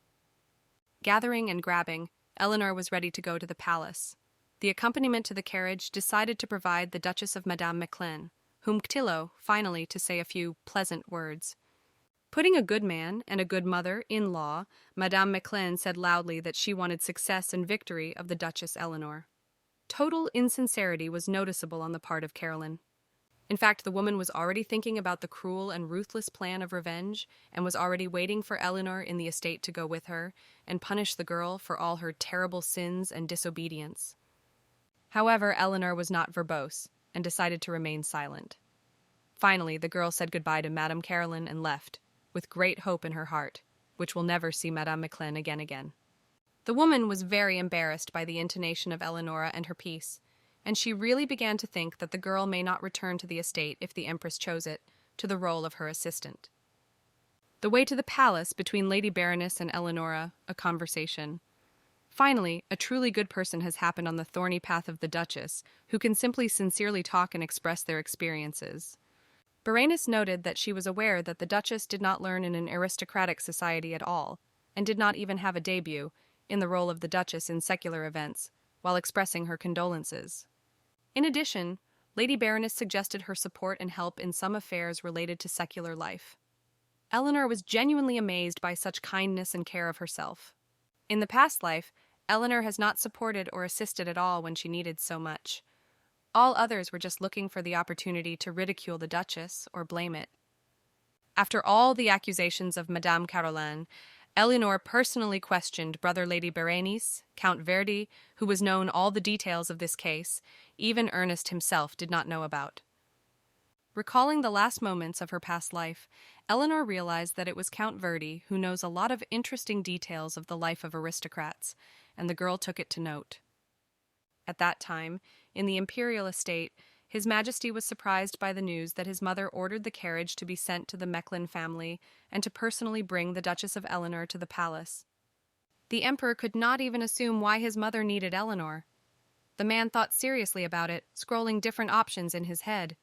Gathering and grabbing, Eleanor was ready to go to the palace. The accompaniment to the carriage decided to provide the Duchess of Madame Mechlin, whom Ctillo, finally, to say a few pleasant words. Putting a good man and a good mother-in-law, Madame Mechlin said loudly that she wanted success and victory of the Duchess Eleanor. Total insincerity was noticeable on the part of Caroline. In fact, the woman was already thinking about the cruel and ruthless plan of revenge and was already waiting for Eleanor in the estate to go with her and punish the girl for all her terrible sins and disobedience. However, Eleanor was not verbose and decided to remain silent. Finally, the girl said goodbye to Madame Caroline and left, with great hope in her heart, which will never see Madame Mechlin again. The woman was very embarrassed by the intonation of Eleonora and her piece, and she really began to think that the girl may not return to the estate if the Empress chose it, to the role of her assistant. The way to the palace between Lady Baroness and Eleonora, a conversation. Finally, a truly good person has happened on the thorny path of the Duchess, who can simply sincerely talk and express their experiences. Baroness noted that she was aware that the Duchess did not learn in an aristocratic society at all, and did not even have a debut in the role of the Duchess in secular events, while expressing her condolences. In addition, Lady Baroness suggested her support and help in some affairs related to secular life. Eleanor was genuinely amazed by such kindness and care of herself. In the past life, Eleanor has not supported or assisted at all when she needed so much. All others were just looking for the opportunity to ridicule the Duchess or blame it. After all the accusations of Madame Caroline, Eleanor personally questioned Brother Lady Berenice, Count Verdi, who was known all the details of this case, even Ernest himself did not know about. Recalling the last moments of her past life, Eleanor realized that it was Count Verdi who knows a lot of interesting details of the life of aristocrats, and the girl took it to note. At that time, in the imperial estate, His Majesty was surprised by the news that his mother ordered the carriage to be sent to the Mechlin family and to personally bring the Duchess of Eleanor to the palace. The emperor could not even assume why his mother needed Eleanor. The man thought seriously about it, scrolling different options in his head.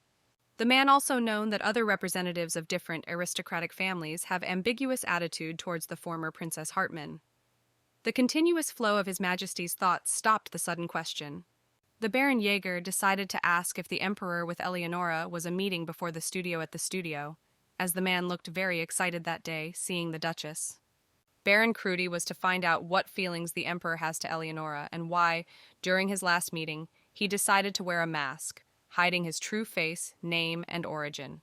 The man also known that other representatives of different aristocratic families have ambiguous attitude towards the former Princess Hartmann. The continuous flow of His Majesty's thoughts stopped the sudden question. The Baron Jaeger decided to ask if the Emperor with Eleonora was a meeting before the studio at the studio, as the man looked very excited that day, seeing the Duchess. Baron Crudy was to find out what feelings the Emperor has to Eleonora and why, during his last meeting, he decided to wear a mask, hiding his true face, name, and origin.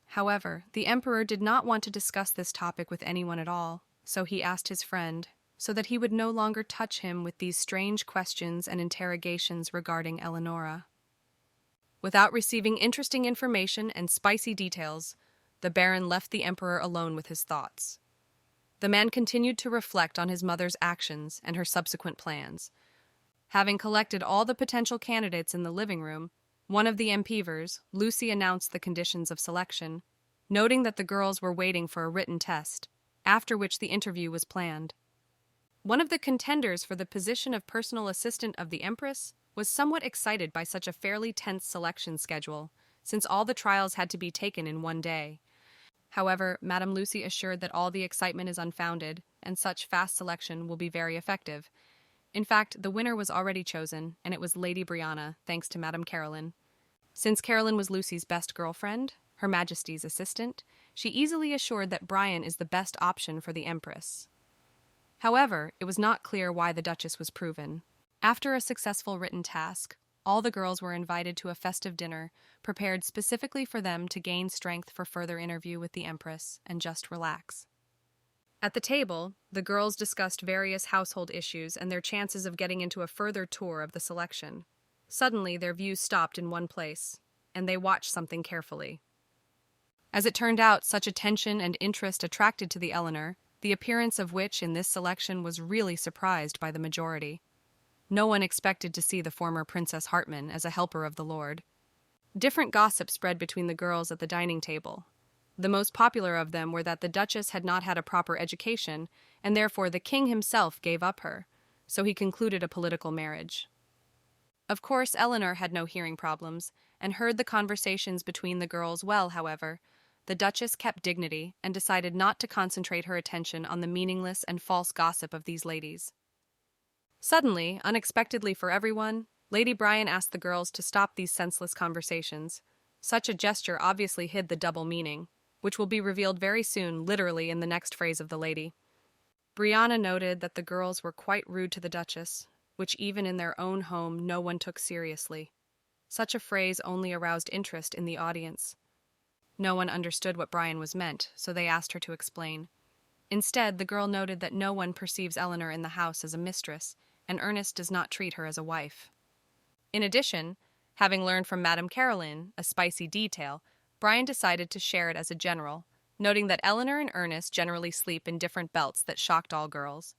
However, the Emperor did not want to discuss this topic with anyone at all, so he asked his friend, so that he would no longer touch him with these strange questions and interrogations regarding Eleonora. Without receiving interesting information and spicy details, the Baron left the Emperor alone with his thoughts. The man continued to reflect on his mother's actions and her subsequent plans. Having collected all the potential candidates in the living room, one of the MPvers, Lucy, announced the conditions of selection, noting that the girls were waiting for a written test, after which the interview was planned. One of the contenders for the position of personal assistant of the Empress was somewhat excited by such a fairly tense selection schedule, since all the trials had to be taken in one day. However, Madame Lucy assured that all the excitement is unfounded, and such fast selection will be very effective. In fact, the winner was already chosen, and it was Lady Brianna, thanks to Madame Caroline. Since Caroline was Lucy's best girlfriend, Her Majesty's assistant, she easily assured that Brian is the best option for the Empress. However, it was not clear why the Duchess was proven. After a successful written task, all the girls were invited to a festive dinner prepared specifically for them to gain strength for further interview with the Empress and just relax. At the table, the girls discussed various household issues and their chances of getting into a further tour of the selection. Suddenly, their views stopped in one place, and they watched something carefully. As it turned out, such attention and interest attracted to the Eleanor, the appearance of which in this selection was really surprised by the majority. No one expected to see the former Princess Hartmann as a helper of the Lord. Different gossip spread between the girls at the dining table. The most popular of them were that the Duchess had not had a proper education, and therefore the king himself gave up her, so he concluded a political marriage. Of course, Eleanor had no hearing problems, and heard the conversations between the girls well, however. The Duchess kept dignity and decided not to concentrate her attention on the meaningless and false gossip of these ladies. Suddenly, unexpectedly for everyone, Lady Bryan asked the girls to stop these senseless conversations. Such a gesture obviously hid the double meaning, which will be revealed very soon, literally in the next phrase of the lady. Brianna noted that the girls were quite rude to the Duchess, which even in their own home no one took seriously. Such a phrase only aroused interest in the audience. No one understood what Bryan was meant, so they asked her to explain. Instead, the girl noted that no one perceives Eleanor in the house as a mistress, and Ernest does not treat her as a wife. In addition, having learned from Madame Caroline a spicy detail, Bryan decided to share it as a general, noting that Eleanor and Ernest generally sleep in different belts that shocked all girls.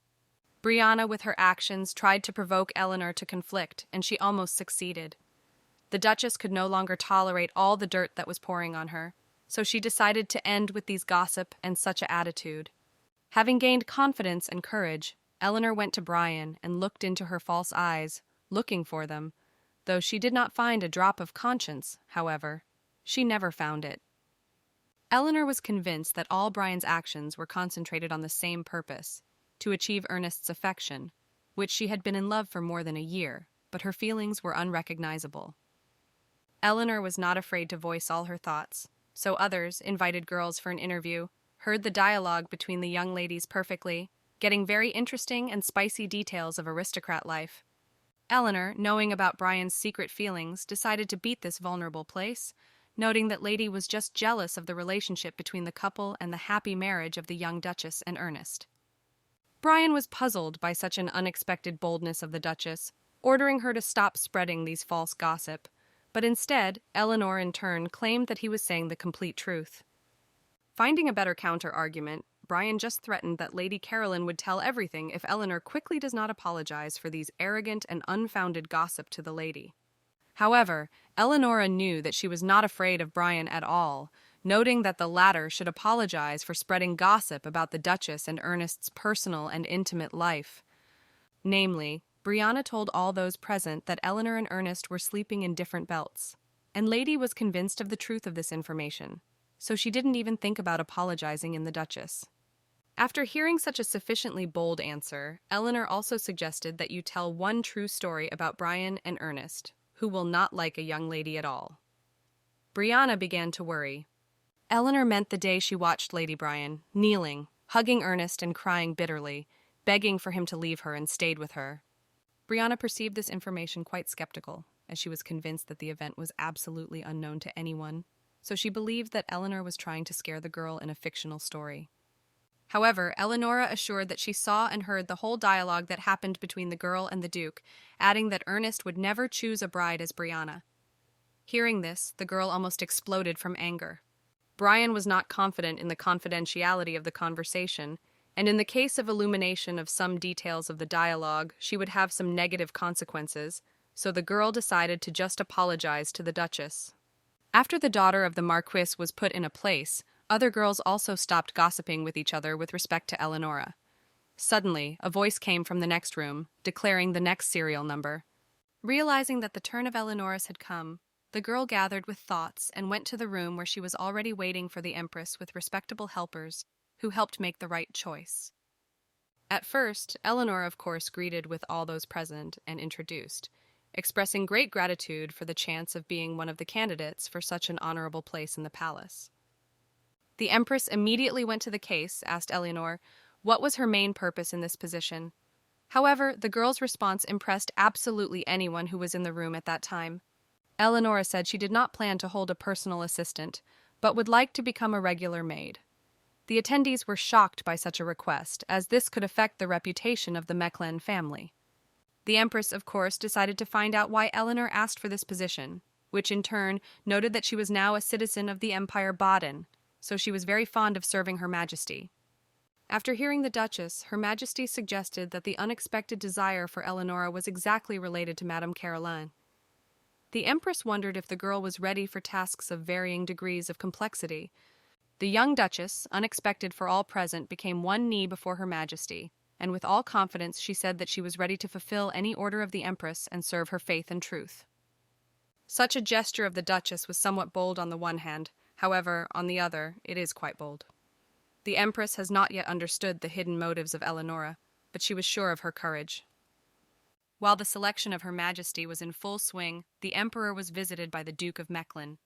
Brianna, with her actions, tried to provoke Eleanor to conflict, and she almost succeeded. The Duchess could no longer tolerate all the dirt that was pouring on her, so she decided to end with these gossip and such an attitude. Having gained confidence and courage, Eleanor went to Bryan and looked into her false eyes, looking for them. Though she did not find a drop of conscience, however, she never found it. Eleanor was convinced that all Bryan's actions were concentrated on the same purpose, to achieve Ernest's affection, which she had been in love for more than a year, but her feelings were unrecognizable. Eleanor was not afraid to voice all her thoughts, so others, invited girls for an interview, heard the dialogue between the young ladies perfectly, getting very interesting and spicy details of aristocrat life. Eleanor, knowing about Bryan's secret feelings, decided to beat this vulnerable place, noting that Lady was just jealous of the relationship between the couple and the happy marriage of the young Duchess and Ernest. Bryan was puzzled by such an unexpected boldness of the Duchess, ordering her to stop spreading these false gossip, but instead, Eleanor in turn claimed that he was saying the complete truth. Finding a better counter-argument, Bryan just threatened that Lady Caroline would tell everything if Eleanor quickly does not apologize for these arrogant and unfounded gossip to the lady. However, Eleanora knew that she was not afraid of Bryan at all, noting that the latter should apologize for spreading gossip about the Duchess and Ernest's personal and intimate life. Namely, Brianna told all those present that Eleanor and Ernest were sleeping in different belts, and Lady was convinced of the truth of this information, so she didn't even think about apologizing in the Duchess. After hearing such a sufficiently bold answer, Eleanor also suggested that you tell one true story about Bryan and Ernest, who will not like a young lady at all. Brianna began to worry. Eleanor meant the day she watched Lady Bryan, kneeling, hugging Ernest and crying bitterly, begging for him to leave her and stayed with her. Brianna perceived this information quite skeptical, as she was convinced that the event was absolutely unknown to anyone, so she believed that Eleanor was trying to scare the girl in a fictional story. However, Eleonora assured that she saw and heard the whole dialogue that happened between the girl and the Duke, adding that Ernest would never choose a bride as Brianna. Hearing this, the girl almost exploded from anger. Bryan was not confident in the confidentiality of the conversation, and in the case of illumination of some details of the dialogue, she would have some negative consequences, so the girl decided to just apologize to the Duchess. After the daughter of the Marquis was put in a place, other girls also stopped gossiping with each other with respect to Eleonora. Suddenly, a voice came from the next room, declaring the next serial number. Realizing that the turn of Eleonora's had come, the girl gathered with thoughts and went to the room where she was already waiting for the Empress with respectable helpers, who helped make the right choice. At first, Eleanor, of course, greeted with all those present and introduced, expressing great gratitude for the chance of being one of the candidates for such an honorable place in the palace. The Empress immediately went to the case, asked Eleanor what was her main purpose in this position. However, the girl's response impressed absolutely anyone who was in the room at that time. Eleonora said she did not plan to hold a personal assistant, but would like to become a regular maid. The attendees were shocked by such a request, as this could affect the reputation of the Mechlin family. The empress, of course, decided to find out why Eleanor asked for this position, which in turn noted that she was now a citizen of the Empire Baden, so she was very fond of serving Her Majesty. After hearing the Duchess, Her Majesty suggested that the unexpected desire for Eleonora was exactly related to Madame Caroline. The Empress wondered if the girl was ready for tasks of varying degrees of complexity. The young Duchess, unexpected for all present, became one knee before Her Majesty, and with all confidence she said that she was ready to fulfill any order of the Empress and serve her faith and truth. Such a gesture of the Duchess was somewhat bold on the one hand, however, on the other, it is quite bold. The Empress has not yet understood the hidden motives of Eleonora, but she was sure of her courage. While the selection of Her Majesty was in full swing, the Emperor was visited by the Duke of Mechlin.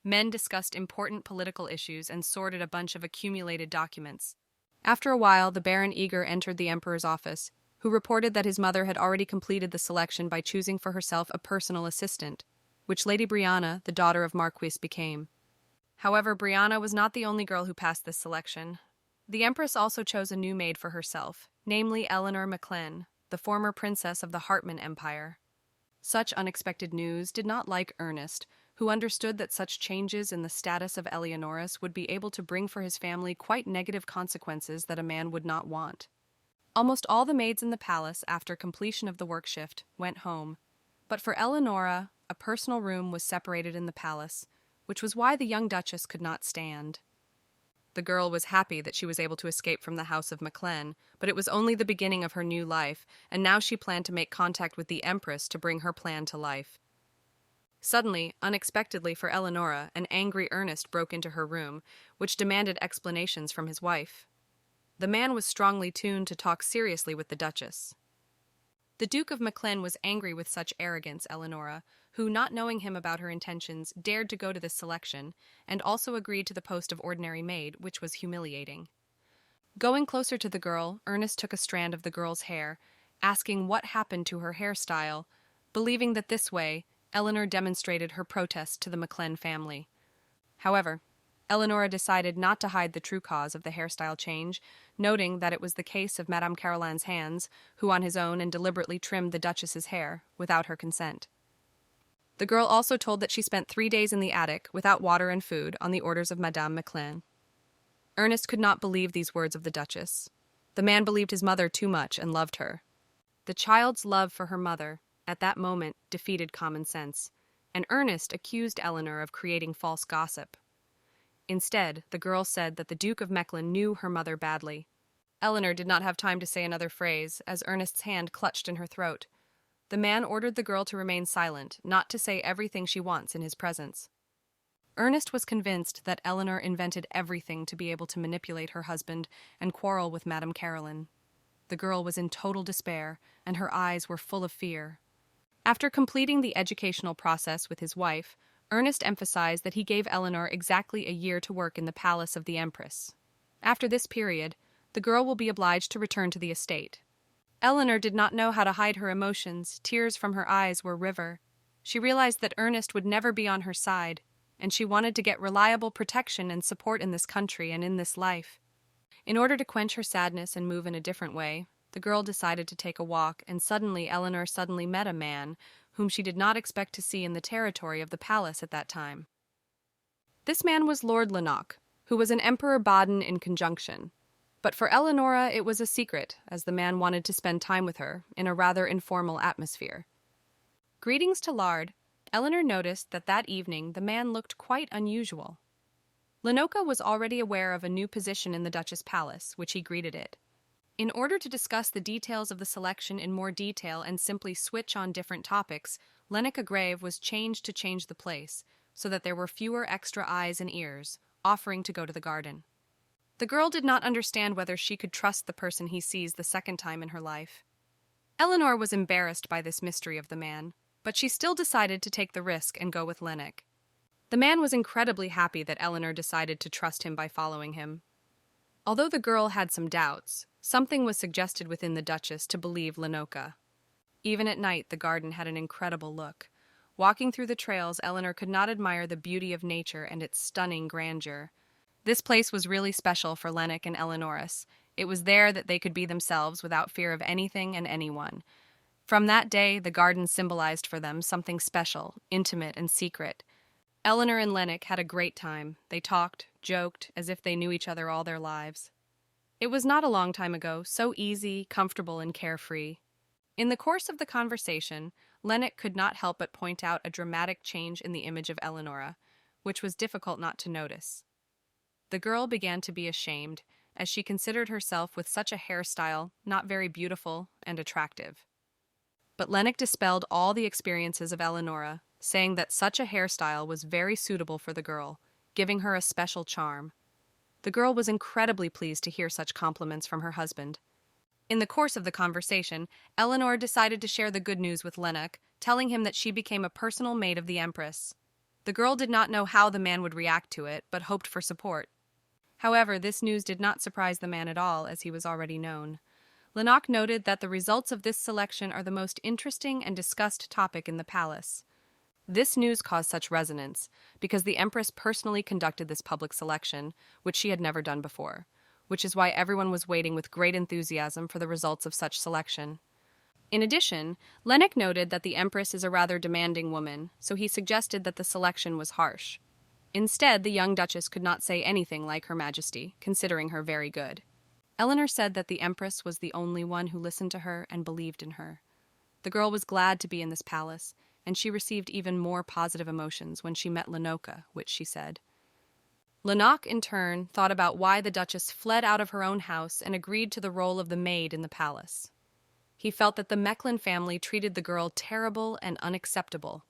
Men discussed important political issues and sorted a bunch of accumulated documents. After a while, the Baron Eager entered the Emperor's office, who reported that his mother had already completed the selection by choosing for herself a personal assistant, which Lady Brianna, the daughter of Marquis, became. However, Brianna was not the only girl who passed this selection. The Empress also chose a new maid for herself, namely Eleanor Mechlin, the former princess of the Hartmann Empire. Such unexpected news did not like Ernest, who understood that such changes in the status of Eleonoras would be able to bring for his family quite negative consequences that a man would not want. Almost all the maids in the palace, after completion of the work shift, went home, but for Eleonora, a personal room was separated in the palace, which was why the young Duchess could not stand. The girl was happy that she was able to escape from the house of Mechlin, but it was only the beginning of her new life, and now she planned to make contact with the Empress to bring her plan to life. Suddenly, unexpectedly for Eleonora, an angry Ernest broke into her room, which demanded explanations from his wife. The man was strongly tuned to talk seriously with the Duchess. The Duke of Mechlin was angry with such arrogance, Eleonora, who, not knowing him about her intentions, dared to go to this selection, and also agreed to the post of ordinary maid, which was humiliating. Going closer to the girl, Ernest took a strand of the girl's hair, asking what happened to her hairstyle, believing that this way, Eleanor demonstrated her protest to the Mechlin family. However, Eleonora decided not to hide the true cause of the hairstyle change, noting that it was the case of Madame Caroline's hands, who on his own and deliberately trimmed the Duchess's hair, without her consent. The girl also told that she spent 3 days in the attic, without water and food, on the orders of Madame Mechlin. Ernest could not believe these words of the Duchess. The man believed his mother too much and loved her. The child's love for her mother, at that moment, defeated common sense, and Ernest accused Eleanor of creating false gossip. Instead, the girl said that the Duke of Mechlin knew her mother badly. Eleanor did not have time to say another phrase, as Ernest's hand clutched in her throat. The man ordered the girl to remain silent, not to say everything she wants in his presence. Ernest was convinced that Eleanor invented everything to be able to manipulate her husband and quarrel with Madame Caroline. The girl was in total despair, and her eyes were full of fear. After completing the educational process with his wife, Ernest emphasized that he gave Eleanor exactly a year to work in the palace of the Empress. After this period, the girl will be obliged to return to the estate. Eleanor did not know how to hide her emotions. Tears from her eyes were river. She realized that Ernest would never be on her side, and she wanted to get reliable protection and support in this country and in this life. In order to quench her sadness and move in a different way, the girl decided to take a walk, and Eleanor suddenly met a man whom she did not expect to see in the territory of the palace at that time. This man was Lord Lennox, who was an Emperor Baden in conjunction. But for Eleonora it was a secret, as the man wanted to spend time with her in a rather informal atmosphere. Greetings to Lard, Eleanor noticed that that evening the man looked quite unusual. Lennox was already aware of a new position in the Duchess' palace, which he greeted it. In order to discuss the details of the selection in more detail and simply switch on different topics, Lennox Grave was changed to change the place, so that there were fewer extra eyes and ears, offering to go to the garden. The girl did not understand whether she could trust the person he sees the second time in her life. Eleanor was embarrassed by this mystery of the man, but she still decided to take the risk and go with Lennox. The man was incredibly happy that Eleanor decided to trust him by following him. Although the girl had some doubts, something was suggested within the Duchess to believe Lenoka. Even at night, the garden had an incredible look. Walking through the trails, Eleanor could not admire the beauty of nature and its stunning grandeur. This place was really special for Lennox and Eleanoris. It was there that they could be themselves without fear of anything and anyone. From that day, the garden symbolized for them something special, intimate, and secret. Eleanor and Lennox had a great time. They talked, joked, as if they knew each other all their lives. It was not a long time ago, so easy, comfortable, and carefree. In the course of the conversation, Lennox could not help but point out a dramatic change in the image of Eleonora, which was difficult not to notice. The girl began to be ashamed, as she considered herself with such a hairstyle not very beautiful and attractive. But Lennox dispelled all the experiences of Eleonora, saying that such a hairstyle was very suitable for the girl, giving her a special charm. The girl was incredibly pleased to hear such compliments from her husband. In the course of the conversation, Eleanor decided to share the good news with Lennox, telling him that she became a personal maid of the Empress. The girl did not know how the man would react to it, but hoped for support. However, this news did not surprise the man at all, as he was already known. Lennox noted that the results of this selection are the most interesting and discussed topic in the palace. This news caused such resonance because the Empress personally conducted this public selection, which she had never done before, which is why everyone was waiting with great enthusiasm for the results of such selection. In addition, Lennox noted that the Empress is a rather demanding woman, so he suggested that the selection was harsh. Instead, the young Duchess could not say anything like Her Majesty, considering her very good. Eleanor said that the Empress was the only one who listened to her and believed in her. The girl was glad to be in this palace, and she received even more positive emotions when she met Lenoka, which she said. Lennox, in turn, thought about why the Duchess fled out of her own house and agreed to the role of the maid in the palace. He felt that the Mecklin family treated the girl terrible and unacceptable.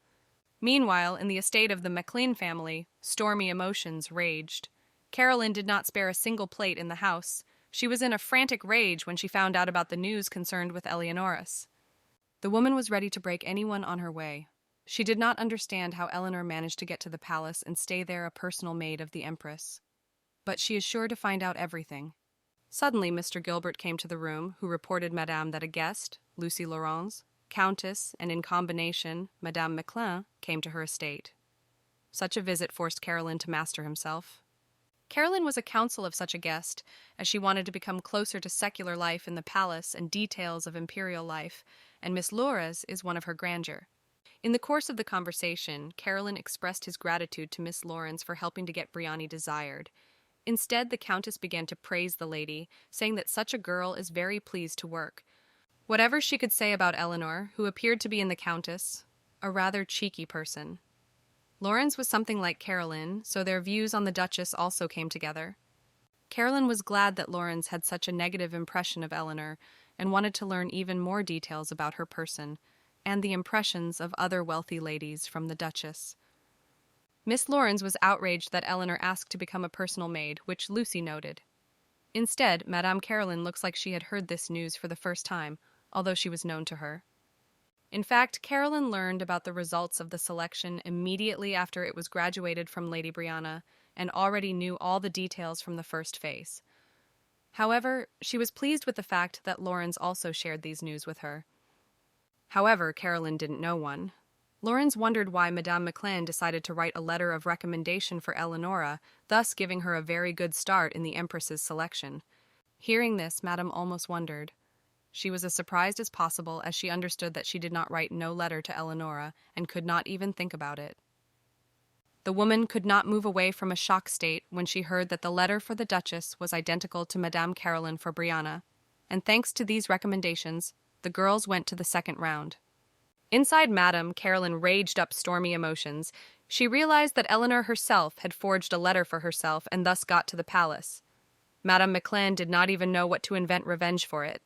Meanwhile, in the estate of the McLean family, stormy emotions raged. Carolyn did not spare a single plate in the house. She was in a frantic rage when she found out about the news concerned with Eleanoris. The woman was ready to break anyone on her way. She did not understand how Eleanor managed to get to the palace and stay there a personal maid of the Empress. But she is sure to find out everything. Suddenly, Mr. Gilbert came to the room, who reported Madame that a guest, Lucy Laurence, Countess, and in combination, Madame Meclin, came to her estate. Such a visit forced Carolyn to master himself. Carolyn was a counsel of such a guest, as she wanted to become closer to secular life in the palace and details of imperial life, and Miss Laura's is one of her grandeur. In the course of the conversation, Carolyn expressed his gratitude to Miss Laurence for helping to get Briani desired. Instead, the Countess began to praise the lady, saying that such a girl is very pleased to work. Whatever she could say about Eleanor, who appeared to be in the Countess, a rather cheeky person. Laurence was something like Carolyn, so their views on the Duchess also came together. Carolyn was glad that Laurence had such a negative impression of Eleanor and wanted to learn even more details about her person and the impressions of other wealthy ladies from the Duchess. Miss Laurence was outraged that Eleanor asked to become a personal maid, which Lucy noted. Instead, Madame Carolyn looks like she had heard this news for the first time, although she was known to her. In fact, Carolyn learned about the results of the selection immediately after it was graduated from Lady Brianna and already knew all the details from the first phase. However, she was pleased with the fact that Laurence also shared these news with her. However, Carolyn didn't know one. Laurence wondered why Madame Meclin decided to write a letter of recommendation for Eleonora, thus giving her a very good start in the Empress's selection. Hearing this, Madame almost wondered. She was as surprised as possible as she understood that she did not write no letter to Eleonora and could not even think about it. The woman could not move away from a shocked state when she heard that the letter for the Duchess was identical to Madame Carolyn for Brianna, and thanks to these recommendations, the girls went to the second round. Inside Madame, Carolyn raged up stormy emotions. She realized that Eleanor herself had forged a letter for herself and thus got to the palace. Madame Meclin did not even know what to invent revenge for it.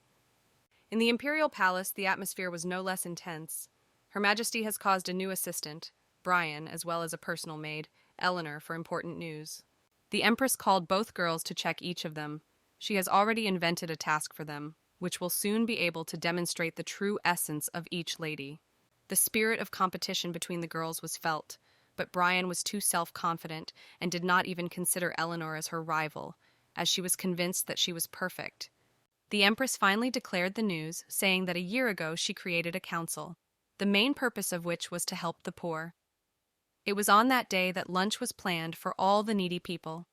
In the imperial palace, the atmosphere was no less intense. Her Majesty has caused a new assistant, Brian, as well as a personal maid, Eleanor, for important news. The Empress called both girls to check each of them. She has already invented a task for them, which will soon be able to demonstrate the true essence of each lady. The spirit of competition between the girls was felt, but Brian was too self-confident and did not even consider Eleanor as her rival, as she was convinced that she was perfect. The empress finally declared the news, saying that a year ago she created a council, the main purpose of which was to help the poor. It was on that day that lunch was planned for all the needy people.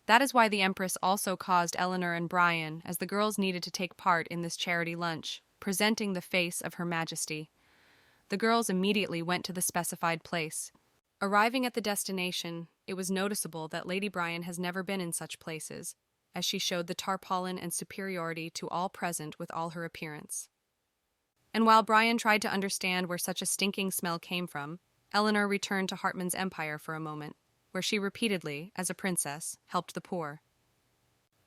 That is why the empress also caused Eleanor and Brian, as the girls needed to take part in this charity lunch, presenting the face of Her Majesty. The girls immediately went to the specified place. Arriving at the destination, it was noticeable that Lady Brian has never been in such places, as she showed the tarpaulin and superiority to all present with all her appearance. And while Brian tried to understand where such a stinking smell came from, Eleanor returned to Hartman's empire for a moment, where she repeatedly, as a princess, helped the poor.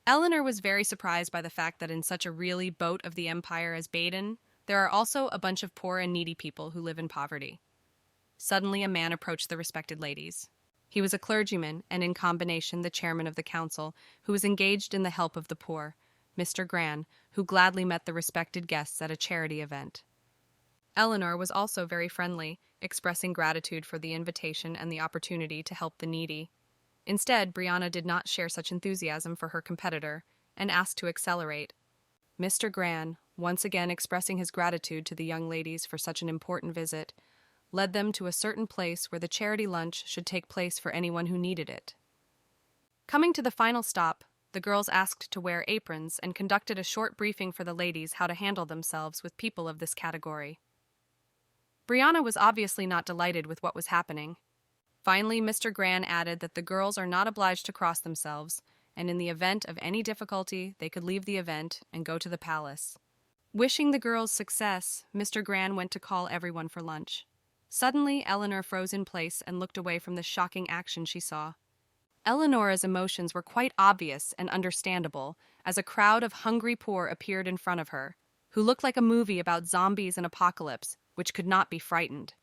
Eleanor was very surprised by the fact that in such a really boat of the empire as Baden, there are also a bunch of poor and needy people who live in poverty. Suddenly a man approached the respected ladies. He was a clergyman, and in combination the chairman of the council, who was engaged in the help of the poor, Mr. Gran, who gladly met the respected guests at a charity event. Eleanor was also very friendly, expressing gratitude for the invitation and the opportunity to help the needy. Instead, Brianna did not share such enthusiasm for her competitor, and asked to accelerate. Mr. Gran, once again expressing his gratitude to the young ladies for such an important visit, led them to a certain place where the charity lunch should take place for anyone who needed it. Coming to the final stop, the girls asked to wear aprons and conducted a short briefing for the ladies how to handle themselves with people of this category. Brianna was obviously not delighted with what was happening. Finally, Mr. Gran added that the girls are not obliged to cross themselves, and in the event of any difficulty, they could leave the event and go to the palace. Wishing the girls success, Mr. Gran went to call everyone for lunch. Suddenly, Eleanor froze in place and looked away from the shocking action she saw. Eleanor's emotions were quite obvious and understandable, as a crowd of hungry poor appeared in front of her, who looked like a movie about zombies and apocalypse, which could not be frightened.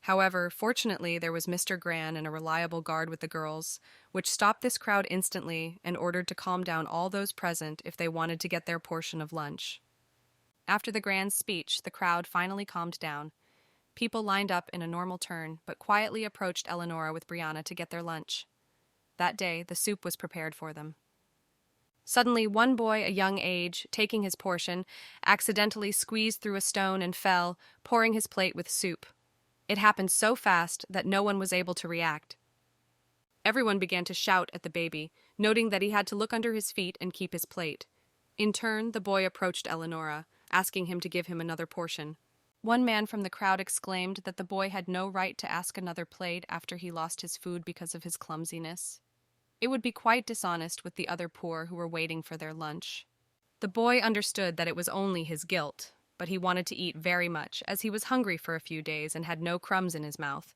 However, fortunately, there was Mr. Gran and a reliable guard with the girls, which stopped this crowd instantly and ordered to calm down all those present if they wanted to get their portion of lunch. After the Gran's speech, the crowd finally calmed down. People lined up in a normal turn, but quietly approached Eleanor with Brianna to get their lunch. That day, the soup was prepared for them. Suddenly, one boy, a young age, taking his portion, accidentally squeezed through a stone and fell, pouring his plate with soup. It happened so fast that no one was able to react. Everyone began to shout at the baby, noting that he had to look under his feet and keep his plate. In turn, the boy approached Eleanor, asking him to give him another portion. One man from the crowd exclaimed that the boy had no right to ask another plate after he lost his food because of his clumsiness. It would be quite dishonest with the other poor who were waiting for their lunch. The boy understood that it was only his guilt, but he wanted to eat very much, as he was hungry for a few days and had no crumbs in his mouth.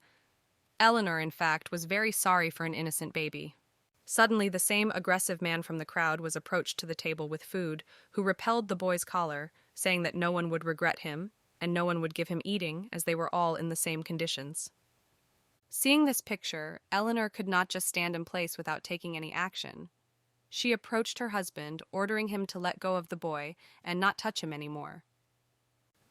Eleanor, in fact, was very sorry for an innocent baby. Suddenly, the same aggressive man from the crowd was approached to the table with food, who repelled the boy's collar, saying that no one would regret him, and no one would give him eating, as they were all in the same conditions. Seeing this picture, Eleanor could not just stand in place without taking any action. She approached her husband, ordering him to let go of the boy and not touch him anymore.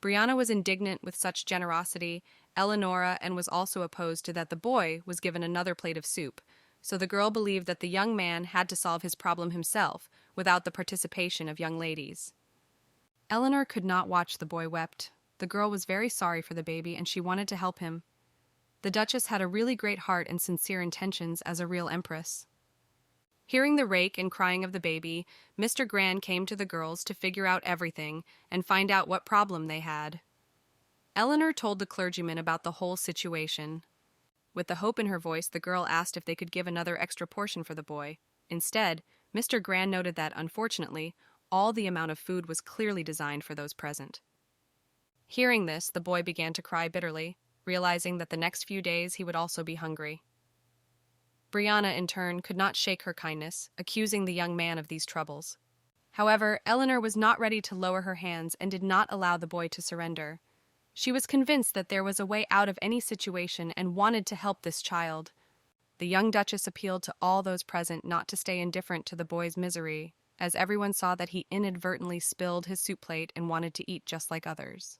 Brianna was indignant with such generosity, Eleanor, and was also opposed to that the boy was given another plate of soup, so the girl believed that the young man had to solve his problem himself, without the participation of young ladies. Eleanor could not watch the boy wept. The girl was very sorry for the baby, and she wanted to help him. The Duchess had a really great heart and sincere intentions as a real empress. Hearing the rake and crying of the baby, Mr. Gran came to the girls to figure out everything and find out what problem they had. Eleanor told the clergyman about the whole situation. With the hope in her voice, the girl asked if they could give another extra portion for the boy. Instead, Mr. Gran noted that, unfortunately, all the amount of food was clearly designed for those present. Hearing this, the boy began to cry bitterly, realizing that the next few days he would also be hungry. Brianna, in turn, could not shake her kindness, accusing the young man of these troubles. However, Eleanor was not ready to lower her hands and did not allow the boy to surrender. She was convinced that there was a way out of any situation and wanted to help this child. The young Duchess appealed to all those present not to stay indifferent to the boy's misery, as everyone saw that he inadvertently spilled his soup plate and wanted to eat just like others.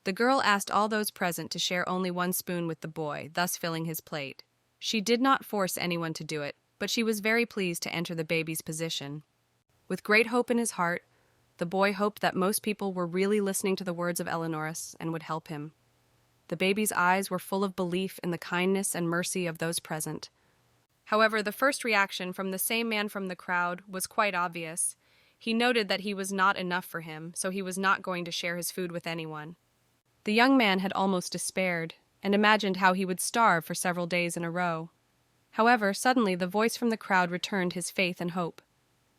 The girl asked all those present to share only one spoon with the boy, thus filling his plate. She did not force anyone to do it, but she was very pleased to enter the baby's position. With great hope in his heart, the boy hoped that most people were really listening to the words of Eleanorus and would help him. The baby's eyes were full of belief in the kindness and mercy of those present. However, the first reaction from the same man from the crowd was quite obvious. He noted that he was not enough for him, so he was not going to share his food with anyone. The young man had almost despaired, and imagined how he would starve for several days in a row. However, suddenly the voice from the crowd returned his faith and hope.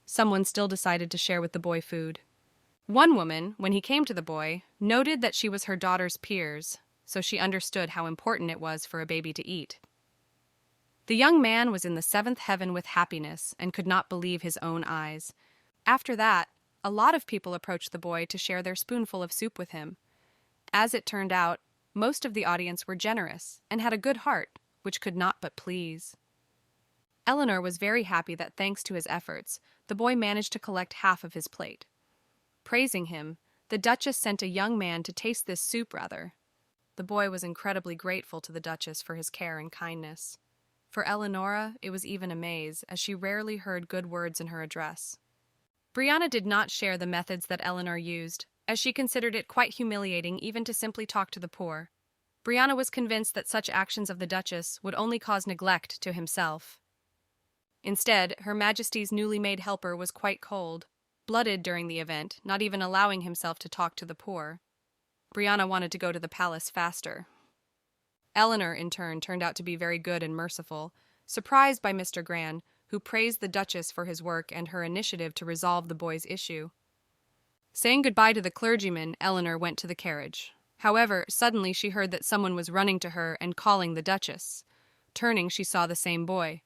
Someone still decided to share with the boy food. One woman, when he came to the boy, noted that she was her daughter's peers, so she understood how important it was for a baby to eat. The young man was in the seventh heaven with happiness and could not believe his own eyes. After that, a lot of people approached the boy to share their spoonful of soup with him. As it turned out, most of the audience were generous and had a good heart, which could not but please. Eleanor was very happy that thanks to his efforts, the boy managed to collect half of his plate. Praising him, the Duchess sent a young man to taste this soup rather. The boy was incredibly grateful to the Duchess for his care and kindness. For Eleonora, it was even a maze, as she rarely heard good words in her address. Brianna did not share the methods that Eleanor used, as she considered it quite humiliating even to simply talk to the poor. Brianna was convinced that such actions of the Duchess would only cause neglect to himself. Instead, Her Majesty's newly made helper was quite cold, blooded during the event, not even allowing himself to talk to the poor. Brianna wanted to go to the palace faster. Eleanor, in turn, turned out to be very good and merciful, surprised by Mr. Gran, who praised the Duchess for his work and her initiative to resolve the boy's issue. Saying goodbye to the clergyman, Eleanor went to the carriage. However, suddenly she heard that someone was running to her and calling the Duchess. Turning, she saw the same boy.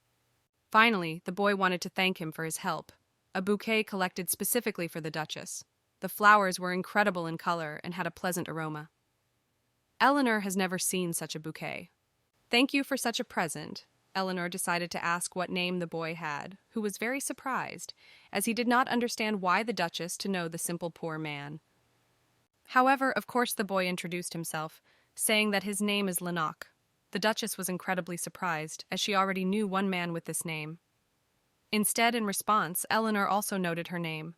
Finally, the boy wanted to thank him for his help. A bouquet collected specifically for the Duchess. The flowers were incredible in color and had a pleasant aroma. Eleanor has never seen such a bouquet. Thank you for such a present. Eleanor decided to ask what name the boy had, who was very surprised, as he did not understand why the Duchess to know the simple poor man. However, of course the boy introduced himself, saying that his name is Lennox. The Duchess was incredibly surprised, as she already knew one man with this name. Instead, in response, Eleanor also noted her name,